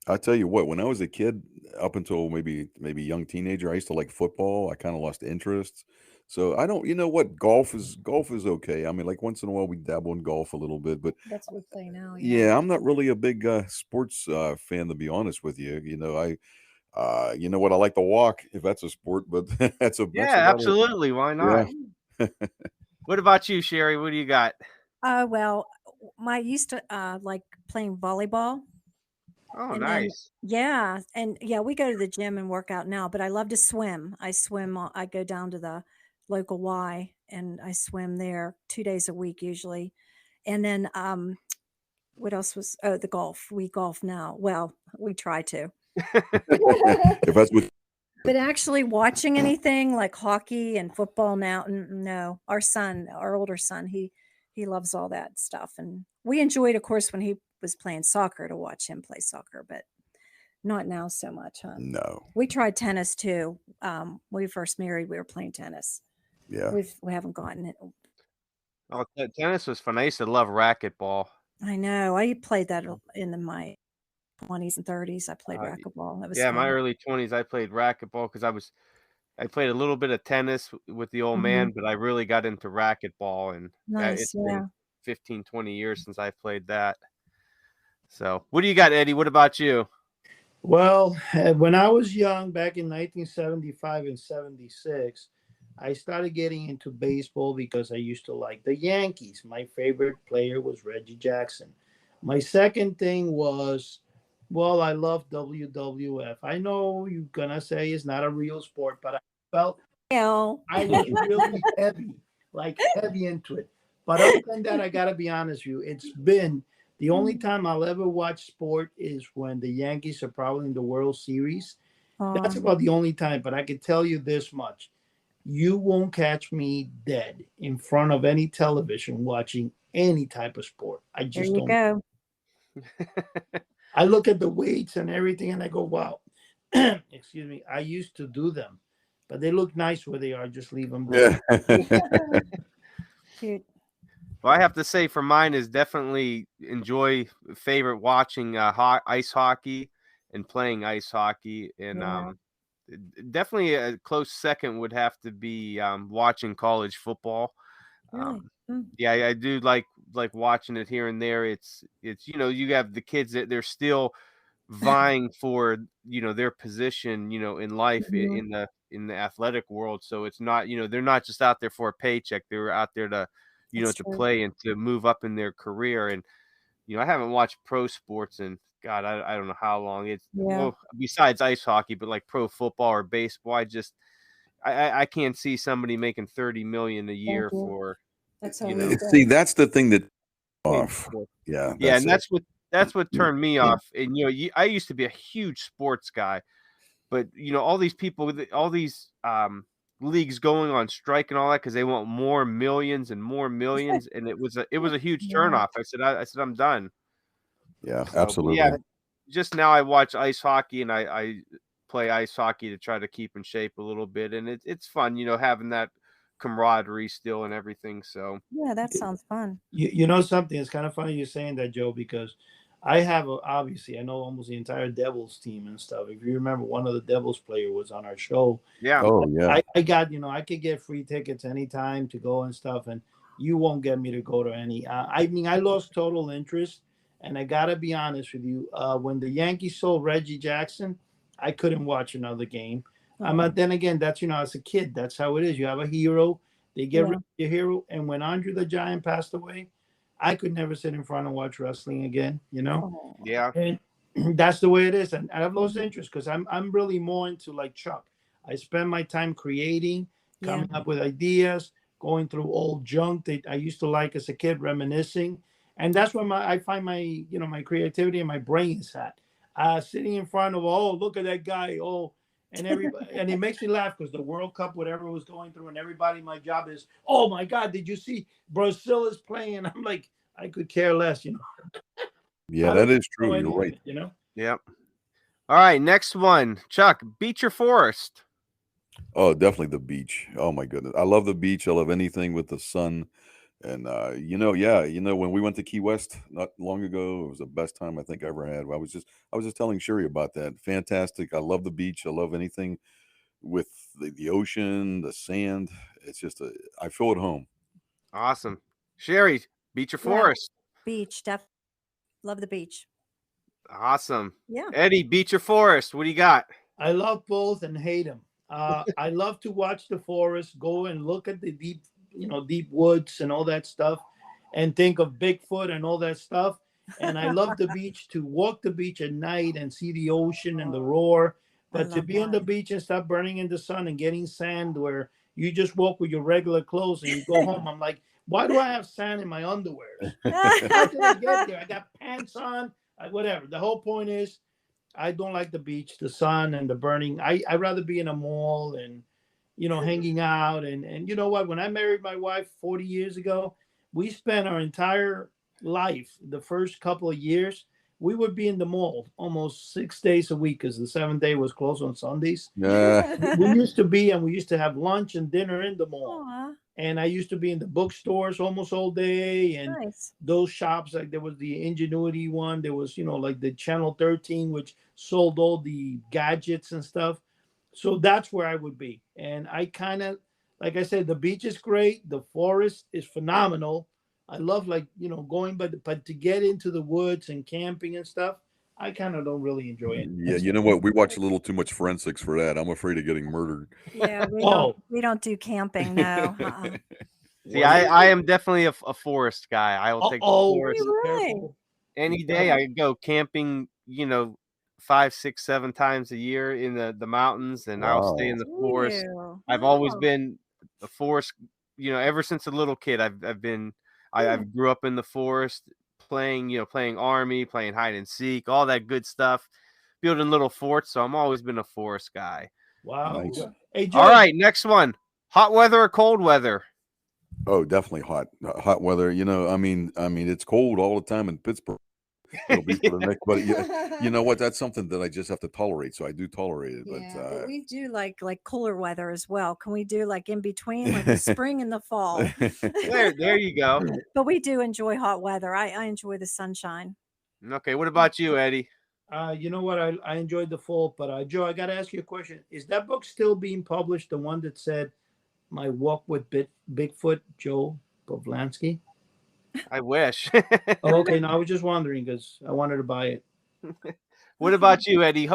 I tell you what, when I was a kid, up until maybe young teenager, I used to like football. I kind of lost interest. So I don't, you know what, golf is okay. I mean, like once in a while we dabble in golf a little bit, but That's what we play now. Yeah. yeah, I'm not really a big sports fan to be honest with you. You know what, I like to walk if that's a sport, but that's Yeah, about it. absolutely. Why not? Yeah. What about you, Sherry? What do you got? Well, my used to like playing volleyball. Oh, And then nice. yeah, and yeah, we go to the gym and work out now, but I love to swim. I swim, I go down to the local Y and I swim there 2 days a week usually. And then what else was the golf. We golf now. Well, we try to. If that's what But actually watching anything like hockey and football now, no. Our older son, he loves all that stuff and we enjoyed of course when he was playing soccer to watch him play soccer, but not now so much, huh? no. We tried tennis too. When we first married, we were playing tennis. Yeah. We haven't gotten it. Oh, tennis was fun. I used to love racquetball. I know. I played that my 20s and 30s. I played Uh, racquetball. That was yeah, my fun. early 20s, I played racquetball because I played a little bit of tennis with the old Hmm. man, but I really got into racquetball, and Nice. it's been Yeah. 15, 20 years since I played that. So, what do you got, Eddie? What about you? Well, when I was young, back in 1975 and 76, I started getting into baseball because I used to like the Yankees. My favorite player was Reggie Jackson. My second thing was, well, I love WWF. I know you're gonna say it's not a real sport, but I felt Ew. I was really heavy, like heavy into it. But other than that, I gotta be honest with you, it's been the only time I'll ever watch sport is when the Yankees are probably in the World Series. That's Um, about the only time, but I can tell you this much. You won't catch me dead in front of any television watching any type of sport. I there just you don't. go. I look at the weights and everything and I go, wow, excuse me. I used to do them, but they look nice where they are. Just leave them there. Yeah. Cute. Well, I have to say, for mine is definitely enjoy favorite watching ice hockey and playing ice hockey, and Yeah. definitely a close second would have to be watching college football. Really? Um, Mm. yeah, I do like watching it here and there. It's you have the kids that they're still vying for their position in life Mhm. in the athletic world. So it's not they're not just out there for a paycheck. They're out there to That's to true. play and to move up in their career. And I haven't watched pro sports in God, I don't know how long. It's Yeah. well, besides ice hockey, but like pro football or baseball, I can't see somebody making 30 million a Thank year you. for That's you always know See, good. that's the thing that playing off. sports. Yeah, Yeah, that's and it. that's what turned me off. And I used to be a huge sports guy, but all these people with all these leagues going on strike and all that because they want more millions and more millions, and it was a huge Yeah. turnoff. I said I'm done. Yeah, So, but yeah, absolutely. just now I watch ice hockey and I play ice hockey to try to keep in shape a little bit, and it's fun, having that camaraderie still and everything. So Yeah, that sounds fun. You know something? It's kind of funny you're saying that, Joe, because I have obviously I know almost the entire Devils team and stuff. If you remember, one of the Devils player was on our show. yeah, Oh yeah. I got I could get free tickets anytime to go and stuff, and you won't get me to go to any. I mean, I lost total interest, and I gotta be honest with you. When the Yankees sold Reggie Jackson, I couldn't watch another game. Oh, But then again, that's as a kid, that's how it is. You have a hero, they get rid yeah. of your hero, and when Andre the Giant passed away, I could never sit in front and watch wrestling again. Oh. yeah, And that's the way it is. And I've lost interest because I'm really more into like Chuck. I spend my time creating, Yeah. coming up with ideas, going through old junk that I used to like as a kid, reminiscing. And that's where I find my my creativity and my brain is at. Sitting in front of, oh, look at that guy, oh, and everybody, and it makes me laugh because the World Cup, whatever was going through, and everybody, my job is, oh my God, did you see Brazil is playing? I'm like, I could care less. Yeah, I don't that is know true. You're any of right. it. yeah. All right, next one, Chuck. Beach or forest? Oh, definitely the beach. Oh my goodness. I love the beach. I love anything with the sun. And yeah, when we went to Key West not long ago, it was the best time I think I ever had. I was just telling Sherry about that. Fantastic. I love the beach. I love anything with the ocean, the sand. I feel at home. Awesome. Sherry, beach or Yeah. forest? Beach. Love the beach. Awesome. Yeah. Eddie, beach or forest? What do you got? I love both and hate them. I love to watch the forest, go and look at the deep, deep woods and all that stuff, and think of Bigfoot and all that stuff. And I love the beach to walk the beach at night and see the ocean and the Oh, roar. I But to love be on that. the beach and stop burning in the sun and getting sand where you just walk with your regular clothes and you go home, I'm like, why do I have sand in my underwears? How did I get there? I got pants on, whatever. The whole point is I don't like the beach, the sun and the burning. I'd rather be in a mall and hanging out and you know what? When I married my wife 40 years ago, we spent our entire life, the first couple of years, we would be in the mall almost 6 days a week because the seventh day was closed on Sundays. Yeah. We used to be and we used to have lunch and dinner in the mall. Aw, And I used to be in the bookstores almost all day and nice. those shops like there was the Ingenuity one, there was like the Channel 13 which sold all the gadgets and stuff. So that's where I would be. And I kind of like I said the beach is great, the forest is phenomenal. I love going but to get into the woods and camping and stuff, I kind of don't really enjoy it. Yeah, you know what? We watch a little too much forensics for that. I'm afraid of getting murdered. Yeah, Oh. we don't do camping. No. See, I am definitely a forest guy. I will take the Oh, forest Really? careful. any day. I go camping, 5, 6, 7 times a year in the mountains, and I'll stay in the forest. Ew. I've always Wow. been a forest, ever since a little kid. I grew up in the forest playing army, playing hide and seek, all that good stuff, building little forts. So I'm always been a forest guy. Wow. Nice. Hey, Joe. All right, next one: hot weather or cold weather? Oh, definitely hot weather. I mean, it's cold all the time in Pittsburgh. It'll be for the next, but you know what? That's something that I just have to tolerate. So I do tolerate it. Yeah, But but we do like cooler weather as well. Can we do like in between, like the spring and the fall? There you go. But we do enjoy hot weather. I enjoy the sunshine. Okay, what about you, Eddie? You know what? I enjoyed the fall, but Joe, I got to ask you a question. Is that book still being published? The one that said "My Walk with Bigfoot," Joe Povlansky? I wish. Oh, okay. No, I was just wondering because I wanted to buy it. What about you, Eddie?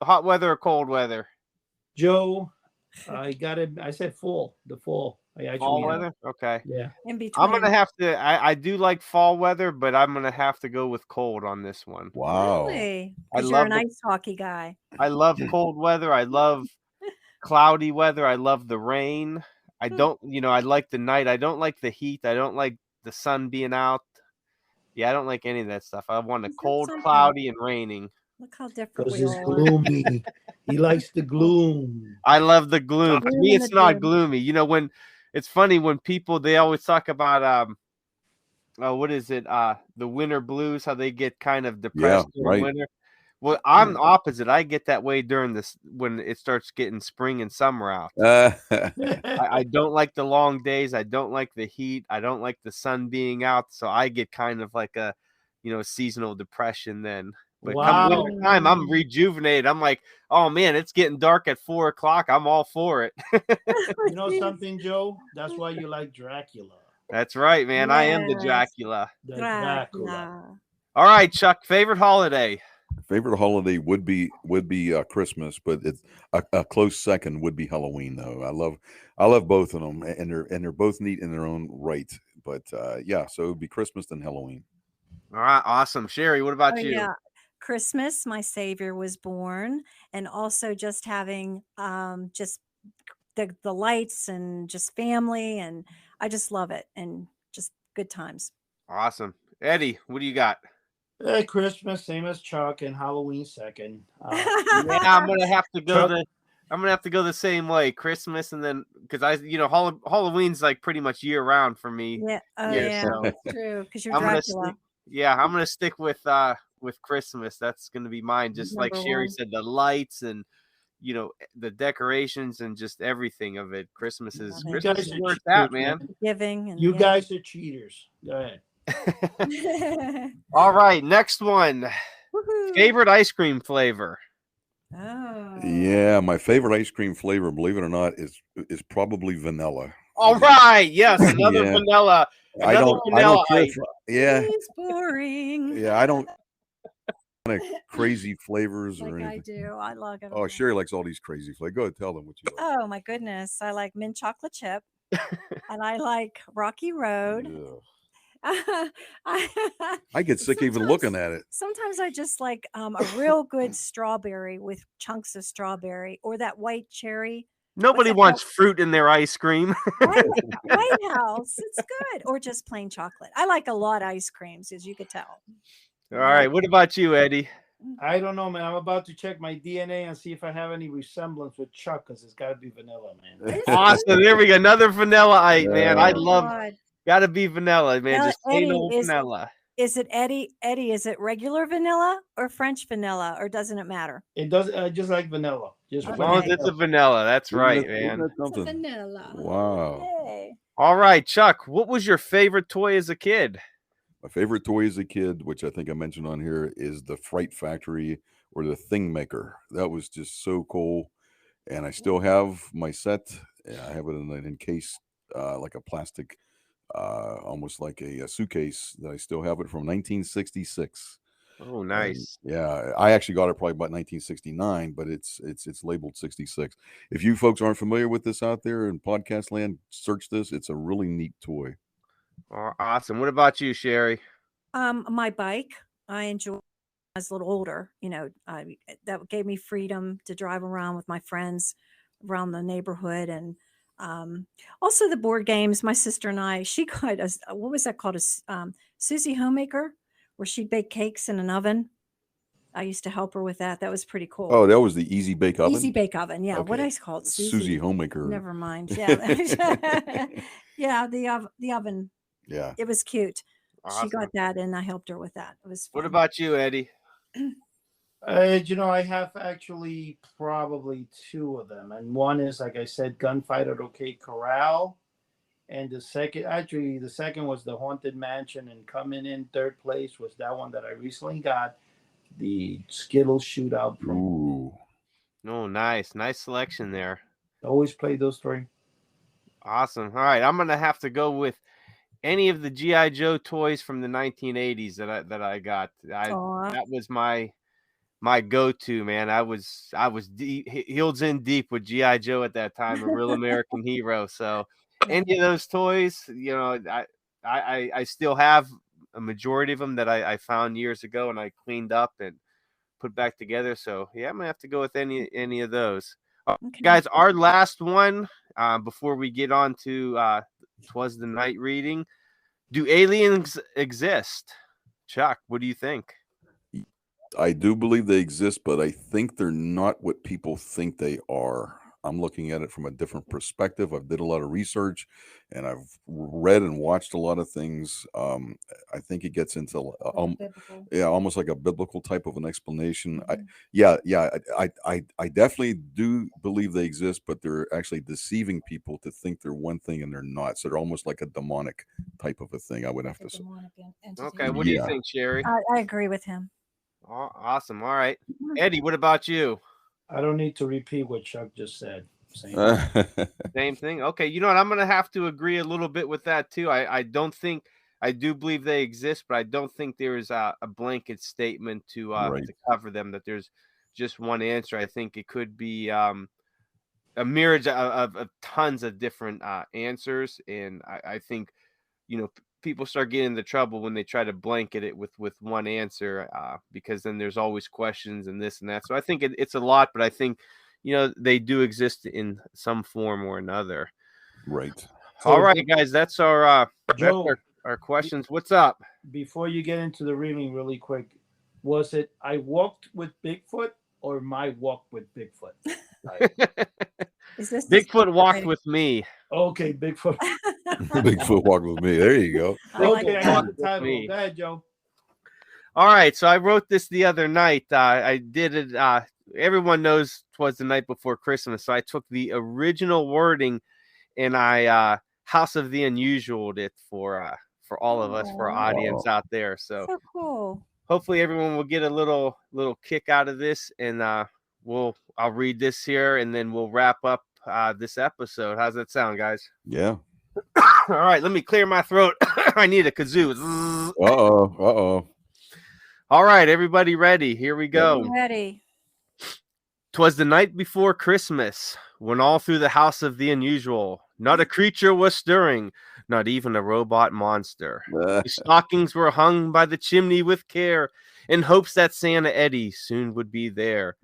Hot weather or cold weather? Joe, I got it. I said fall. The fall. I actually Fall weather? Okay. Yeah. In between. I'm gonna have to. I do like fall weather, but I'm gonna have to go with cold on this one. wow. Really? I Because you're love an ice hockey guy. I love cold weather. I love cloudy weather. I love the rain. I don't. I like the night. I don't like the heat. I don't like the sun being out. Yeah, I don't like any of that stuff. I want it Is that cold, something? cloudy, and raining. Look how different Because we it's all are. gloomy. He likes the gloom. I love the gloom. For Gloom me, in it's the not doom. gloomy. When it's funny when people they always talk about what is it? The winter blues, how they get kind of depressed Yeah, during right. winter. Well, I'm the opposite. I get that way during this when it starts getting spring and summer out. I don't like the long days. I don't like the heat. I don't like the sun being out. So I get kind of like a, seasonal depression then. But come Wow. winter time, I'm rejuvenated. I'm like, oh man, it's getting dark at 4:00. I'm all for it. You know something, Joe? That's why you like Dracula. That's right, man. I am the Yes. Dracula. The Dracula. Dracula. All right, Chuck. Favorite holiday? Favorite holiday would be Christmas, but it's a close second would be Halloween. Though I love both of them, and they're both neat in their own right. But yeah, so it would be Christmas and Halloween. All right, awesome. Sherry, what about Oh, you? yeah. Christmas, my Savior was born, and also just having just the lights and just family, and I just love it, and just good times. Awesome. Eddie, what do you got? Christmas, same as Chuck, and Halloween second. Yeah, I'm gonna have to go Chuck- the same way. Christmas and then because Halloween's like pretty much year round for me. Yeah. Oh, Yeah, yeah. so That's true. Because you're I'm gonna Dracula. I'm gonna stick with Christmas. That's gonna be mine. Just like Number Sherry one. said, the lights and the decorations and just everything of it. Christmas is Love it. You Christmas guys is are where it's at, cheaters, man. Giving. And You yeah. guys are cheaters. Go ahead. All right, next one. Woohoo. Favorite ice cream flavor? Oh. Yeah, my favorite ice cream flavor, believe it or not, is probably vanilla. All right, yes, another Yeah. vanilla. I Another don't vanilla care. ice. Yeah, It's boring. yeah, I don't kind of crazy flavors Like or I anything. do. I love it. Oh, Sherry likes all these crazy flavors. Go ahead, tell them what you like. Oh my goodness. I like mint chocolate chip. And I like Rocky Road. Ugh. I I get sick even looking at it. Sometimes I just like a real good strawberry with chunks of strawberry or that white cherry. Nobody it wants fruit in their ice cream. White House. It's good. Or just plain chocolate. I like a lot of ice creams, as you could tell. All right, what about you, Eddie? I don't know, man. I'm about to check my DNA and see if I have any resemblance with Chuck, because it's got to be vanilla, man. Awesome. There we go. Another vanilla ice, man. I Yeah. love God. gotta be vanilla, man. Now, Just plain Eddie, old vanilla. Is it Eddie? Eddie, is it regular vanilla or French vanilla, or doesn't it matter? It does just like vanilla. Just As long as Okay. it's a vanilla, that's right, Isn't man. that something? vanilla. Wow. Yay. All right, Chuck, what was your favorite toy as a kid? My favorite toy as a kid, which I think I mentioned on here, is the Fright Factory or the Thing Maker. That was just so cool. And I still have my set. I have it in an encased, like a plastic, almost like a suitcase that I still have it from 1966. Oh, And, nice. yeah, I actually got it probably about 1969, but it's labeled 66. If you folks aren't familiar with this out there in podcast land, search this. It's a really neat toy. Awesome. What about you, Cheri? My bike, I enjoy. I was a little older, that gave me freedom to drive around with my friends around the neighborhood, and also the board games. My sister and I, she got us. What was that called? Susie Homemaker, where she'd bake cakes in an oven. I used to help her with that. That was pretty cool. Oh, that was the Easy Bake Oven? Easy Bake Oven, yeah. What Okay. I called Susie Homemaker. Never mind. Yeah, yeah. The oven. Yeah. It was cute. Awesome. She got that, and I helped her with that. It was fun. What about you, Eddie? I have actually probably two of them, and one is, like I said, Gunfight at OK Corral, and the second was the Haunted Mansion, and coming in third place was that one that I recently got, the Skittles Shootout. Ooh. Oh, nice selection there. Always play those three. Awesome. All right, I'm gonna have to go with any of the GI Joe toys from the 1980s that I got. That was my go-to, man. I was deep, heels in deep with GI Joe at that time, a real American hero. So any of those toys, I still have a majority of them that I found years ago and I cleaned up and put back together. So yeah, I'm gonna have to go with any of those. Okay. Guys, our last one before we get on to Twas the Night reading. Do aliens exist? Chuck, what do you think? I do believe they exist, but I think they're not what people think they are. I'm looking at it from a different perspective. I've did a lot of research, and I've read and watched a lot of things. I think it gets into almost like a biblical type of an explanation. Mm-hmm. I definitely do believe they exist, but they're actually deceiving people to think they're one thing and they're not. So they're almost like a demonic type of a thing. I would have to say. Okay, what do you think, Cheri? I agree with him. Oh, awesome. All right, Eddie, what about you? I don't need to repeat what Chuck just said. Same thing. Okay, you know what? I'm going to have to agree a little bit with that too. I do believe they exist, but I don't think there is a blanket statement to cover them, that there's just one answer. I think it could be a myriad of tons of different answers, and I think people start getting into trouble when they try to blanket it with one answer, because then there's always questions and this and that. So I think it's a lot, but I think, they do exist in some form or another. Right. So, all right, guys, that's our questions. What's up? Before you get into the reading really quick, was it I walked with Bigfoot or my walk with Bigfoot? Is this Bigfoot walked with me? Okay, Bigfoot. Bigfoot walked with me. There you go. Okay, I got the title. Go ahead, Joe. All right, so I wrote this the other night. I did it. Everyone knows 'Twas the Night Before Christmas, so I took the original wording and I House of the Unusual it for all of us, for our audience out there. So cool. Hopefully everyone will get a little kick out of this, and I'll read this here, and then we'll wrap up this episode. How's that sound, guys? Yeah. All right, let me clear my throat. I need a kazoo. Uh-oh. All right, everybody ready? Here we go. Ready. 'Twas the night before Christmas, when all through the house of the unusual, not a creature was stirring, not even a robot monster. The stockings were hung by the chimney with care, in hopes that Santa Eddie soon would be there.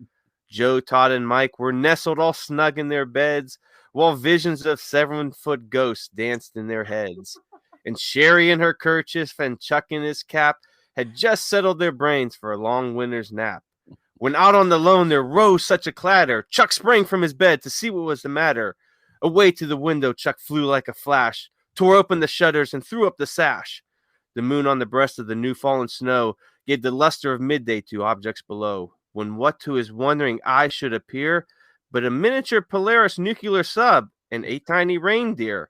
Joe, Todd, and Mike were nestled all snug in their beds, while visions of 7-foot ghosts danced in their heads. And Cheri in her kerchief and Chuck in his cap had just settled their brains for a long winter's nap. When out on the lawn there rose such a clatter, Chuck sprang from his bed to see what was the matter. Away to the window Chuck flew like a flash, tore open the shutters and threw up the sash. The moon on the breast of the new fallen snow gave the luster of midday to objects below, when what to his wondering eye should appear but a miniature Polaris nuclear sub and 8 tiny reindeer.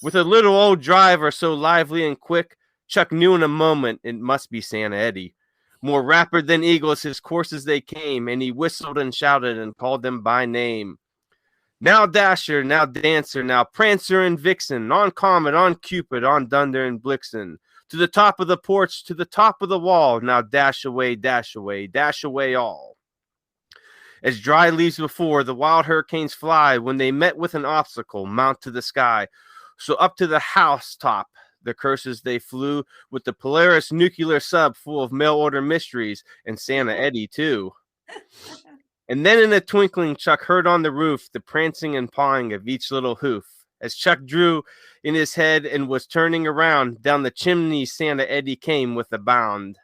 With a little old driver so lively and quick, Chuck knew in a moment it must be Santa Eddie. More rapid than eagles his courses they came, and he whistled and shouted and called them by name. Now Dasher, now Dancer, now Prancer and Vixen, on Comet, on Cupid, on Dunder and Blixen, To the top of the porch, to the top of the wall. Now dash away, dash away, dash away all. As dry leaves before, the wild hurricanes fly. When they met with an obstacle, mount to the sky. So up to the housetop, the curses they flew, with the Polaris nuclear sub full of mail order mysteries, and Santa Eddie too. And then in a twinkling, Chuck heard on the roof the prancing and pawing of each little hoof. As Chuck drew in his head and was turning around, down the chimney Santa Eddie came with a bound.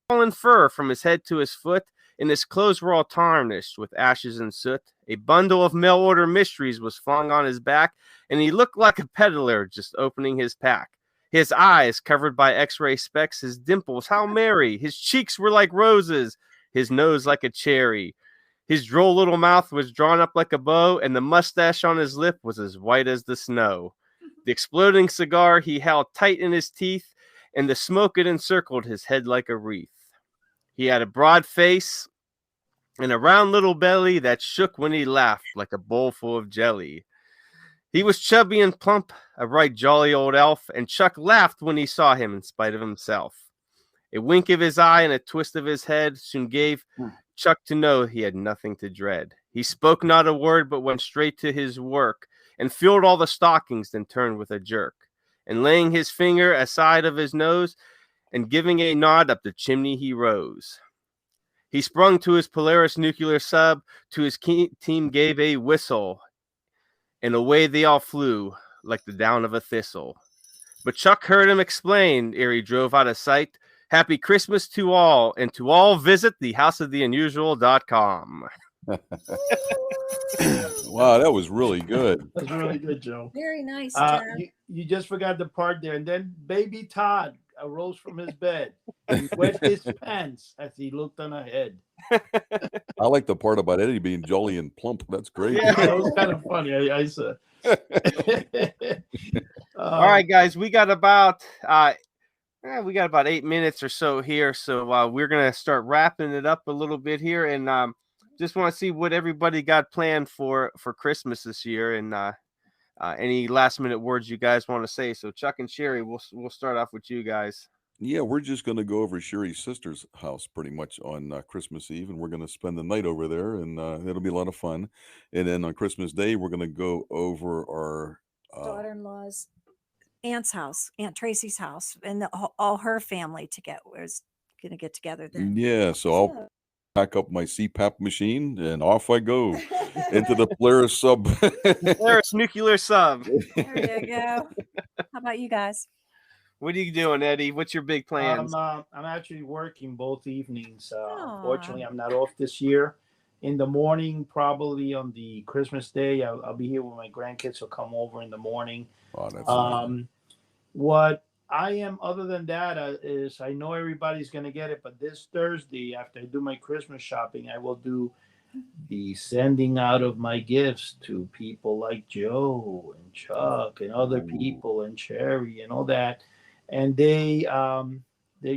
Fallen fur from his head to his foot, and his clothes were all tarnished with ashes and soot. A bundle of mail order mysteries was flung on his back, and he looked like a peddler just opening his pack. His eyes covered by x-ray specs, his dimples, how merry. His cheeks were like roses, his nose like a cherry. His droll little mouth was drawn up like a bow, and the mustache on his lip was as white as the snow. The exploding cigar he held tight in his teeth, and the smoke it encircled his head like a wreath. He had a broad face and a round little belly that shook when he laughed like a bowl full of jelly. He was chubby and plump, a right jolly old elf, and Chuck laughed when he saw him in spite of himself. A wink of his eye and a twist of his head soon gave Chuck to know he had nothing to dread. He spoke not a word, but went straight to his work and filled all the stockings, then turned with a jerk. And laying his finger aside of his nose and giving a nod, up the chimney he rose. He sprung to his Polaris nuclear sub, to his team gave a whistle, and away they all flew like the down of a thistle. But Chuck heard him explain ere he drove out of sight. Happy Christmas to all, and to all visit the houseoftheunusual.com. Wow, that was really good. That's really good, Joe. Very nice, Jack. You just forgot the part there. And then baby Todd arose from his bed and wet his pants as he looked on ahead. I like the part about Eddie being jolly and plump. That's great. Yeah, that was kind of funny. I said. All right, guys, we got about 8 minutes or so here, so we're gonna start wrapping it up a little bit here, and just want to see what everybody got planned for Christmas this year, and any last minute words you guys want to say. So Chuck and Cheri, we'll start off with you guys. Yeah, we're just going to go over Cheri's sister's house pretty much on Christmas Eve, and we're going to spend the night over there, and it'll be a lot of fun. And then on Christmas Day, we're going to go over our daughter-in-law's aunt's house, Aunt Tracy's house, and all her family was going to get together then. Yeah, so I'll pack up my CPAP machine, and off I go into the Polaris sub. Polaris nuclear sub. There you go. How about you guys? What are you doing, Eddie? What's your big plans? I'm actually working both evenings. Unfortunately, I'm not off this year. In the morning, probably on the Christmas Day, I'll be here with my grandkids. Will come over in the morning. Oh, that's nice. What I am, other than that, is I know everybody's going to get it, but this Thursday, after I do my Christmas shopping, I will do the sending out of my gifts to people like Joe and Chuck and other people and Cheri and all that. And they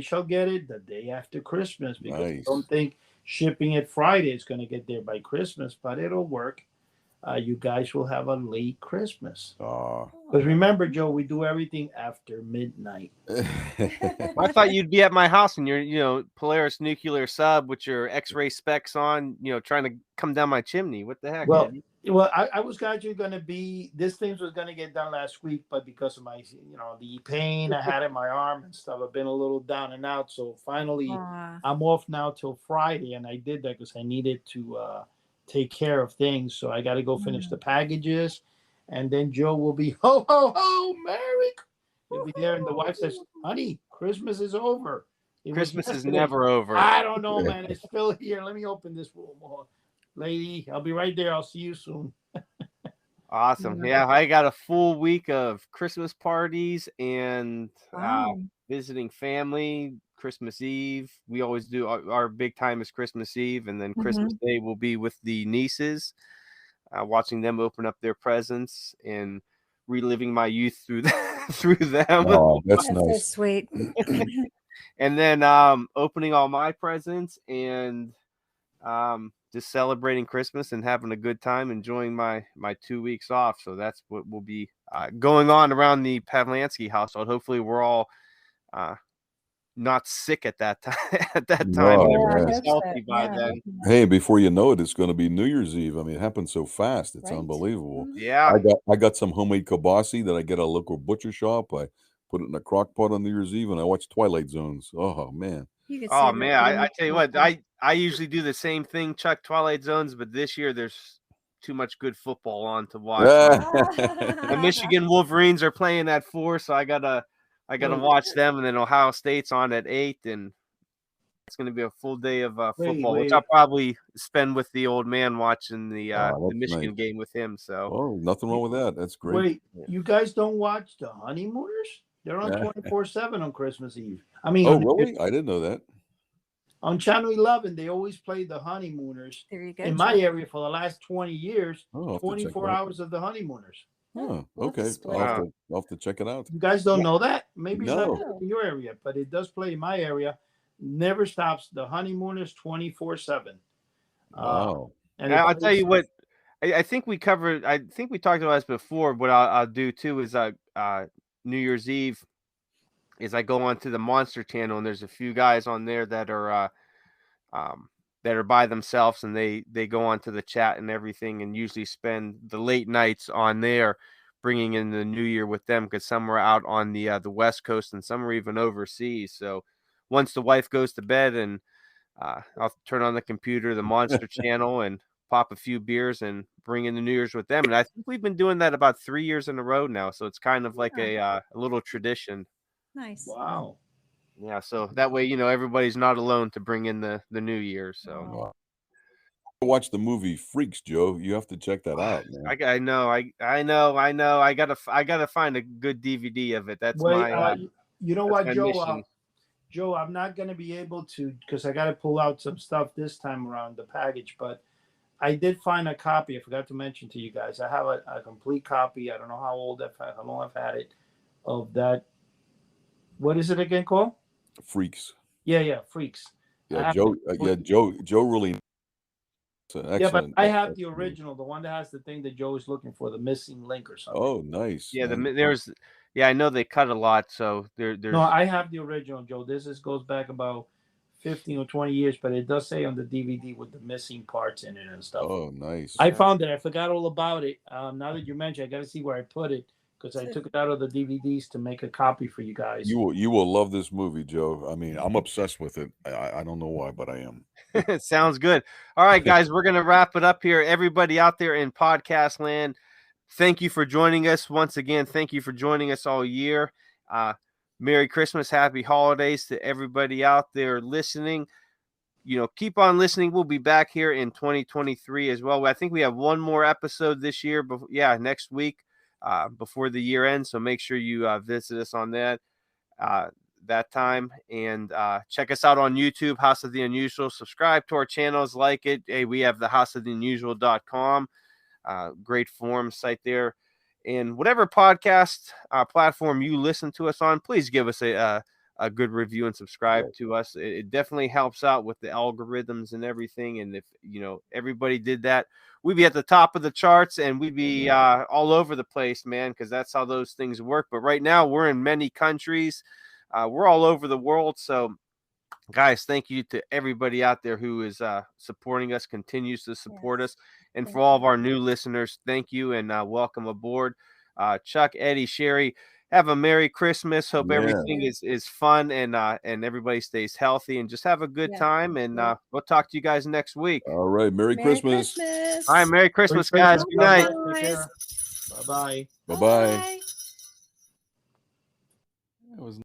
shall get it the day after Christmas, because I don't think shipping it Friday is going to get there by Christmas, but it'll work. You guys will have a late Christmas. Because remember, Joe, we do everything after midnight. I thought you'd be at my house in your, Polaris nuclear sub with your X-ray specs on, trying to come down my chimney. What the heck? Well, I was actually going to be, this thing was going to get done last week, but because of my, the pain I had in my arm and stuff, I've been a little down and out. So finally, I'm off now till Friday, and I did that because I needed to take care of things. So I got to go finish the packages, and then Joe will be, ho, ho, ho, Merry. He'll be there, and the wife says, honey, Christmas is over. Christmas is never over. I don't know, man. It's still here. Let me open this room. Lady, I'll be right there. I'll see you soon. Awesome. Yeah, I got a full week of Christmas parties and visiting family. Christmas Eve, we always do our big time is Christmas Eve, and then Christmas Day will be with the nieces, watching them open up their presents and reliving my youth through them. Oh, that's nice. So sweet. And then opening all my presents and just celebrating Christmas and having a good time, enjoying my 2 weeks off. So that's what will be going on around the Pavlansky household. Hopefully, we're all not sick at that time. At that time, No, Yeah, I everybody's hope so. healthy by Yeah, then. Hey, before you know it, it's going to be New Year's Eve. I mean, it happens so fast. It's right. unbelievable. Mhm. Yeah. I got some homemade kibasi that I get at a local butcher shop. I put it in a crock pot on New Year's Eve, and I watch Twilight Zones. Oh man. You could Oh see man, I tell you what, I usually do the same thing, Chuck. Twilight Zones, but this year there's too much good football on to watch. The Michigan Wolverines are playing at 4, so I gotta Wait. watch them, and then Ohio State's on at 8, and it's gonna be a full day of football, which I'll probably spend with the old man watching the that's Michigan nice. game with him. So Oh, nothing wrong with that. That's great. Wait, you guys don't watch the Honeymooners? They're on 24/7 on Christmas Eve. I mean, Oh, on, really? I didn't know that. on Channel 11, they always play the Honeymooners. There you go. In my area for the last 20 years, Oh, I'll have to check 24 it out. hours of the Honeymooners. Oh, We'll have to okay. split I'll it. have to check it out. You guys don't know that? Maybe it's No. not in your area, but it does play in my area. Never stops. The Honeymooners 24/7. Wow. And I'll tell you what, I think we covered. I think we talked about this before. What I'll do too is New Year's Eve is I go onto the Monster Channel, and there's a few guys on there that are by themselves, and they go onto the chat and everything, and usually spend the late nights on there, bringing in the New Year with them, because some are out on the West Coast and some are even overseas. So once the wife goes to bed, and I'll turn on the computer, the Monster Channel, and pop a few beers and bring in the New Year's with them. And I think we've been doing that about 3 years in a row now. So it's kind of like a little tradition. Nice. wow. Yeah. So that way, everybody's not alone to bring in the New Year. So Wow. Watch the movie Freaks, Joe. You have to check that out, man. I know. I gotta find a good DVD of it. That's my you know that's what, my Joe? mission. Joe, I'm not going to be able to because I got to pull out some stuff this time around the package, but I did find a copy. I forgot to mention to you guys. I have a complete copy. I don't know how long I've had it of that. What is it again called? Freaks. Yeah, Freaks. Yeah, Joe. Joe really. Yeah, but I have the original, the one that has the thing that Joe is looking for, the missing link or something. Oh, nice. Yeah, I know they cut a lot, so there's. No, I have the original, Joe. This goes back about 15 or 20 years, but it does say on the DVD with the missing parts in it and stuff. Oh, nice. I found it. I forgot all about it. Now that you mention, I got to see where I put it because I took it out of the DVDs to make a copy for you guys. You will love this movie, Joe. I mean, I'm obsessed with it. I don't know why, but I am. Sounds good. All right, guys, we're gonna wrap it up here. Everybody out there in podcast land, thank you for joining us once again. Thank you for joining us all year. Merry Christmas, happy holidays to everybody out there listening. Keep on listening. We'll be back here in 2023 as well. I think we have one more episode this year. Next week, before the year ends. So make sure you visit us on that time, and check us out on YouTube, House of the Unusual. Subscribe to our channels, like it. Hey, we have the houseoftheunusual.com, great forum site there. And whatever podcast platform you listen to us on, please give us a good review and subscribe to us. It definitely helps out with the algorithms and everything. And if everybody did that, we'd be at the top of the charts, and we'd be all over the place, man, because that's how those things work. But right now we're in many countries. We're all over the world. So guys, thank you to everybody out there who is supporting us, continues to support us. And for all of our new listeners, thank you, and welcome aboard. Chuck, Eddie, Cheri, have a Merry Christmas. Hope everything is fun, and everybody stays healthy, and just have a good time. And we'll talk to you guys next week. All right. Merry Christmas. All right. Merry Christmas, guys. Good night. Bye-bye. Bye-bye. That was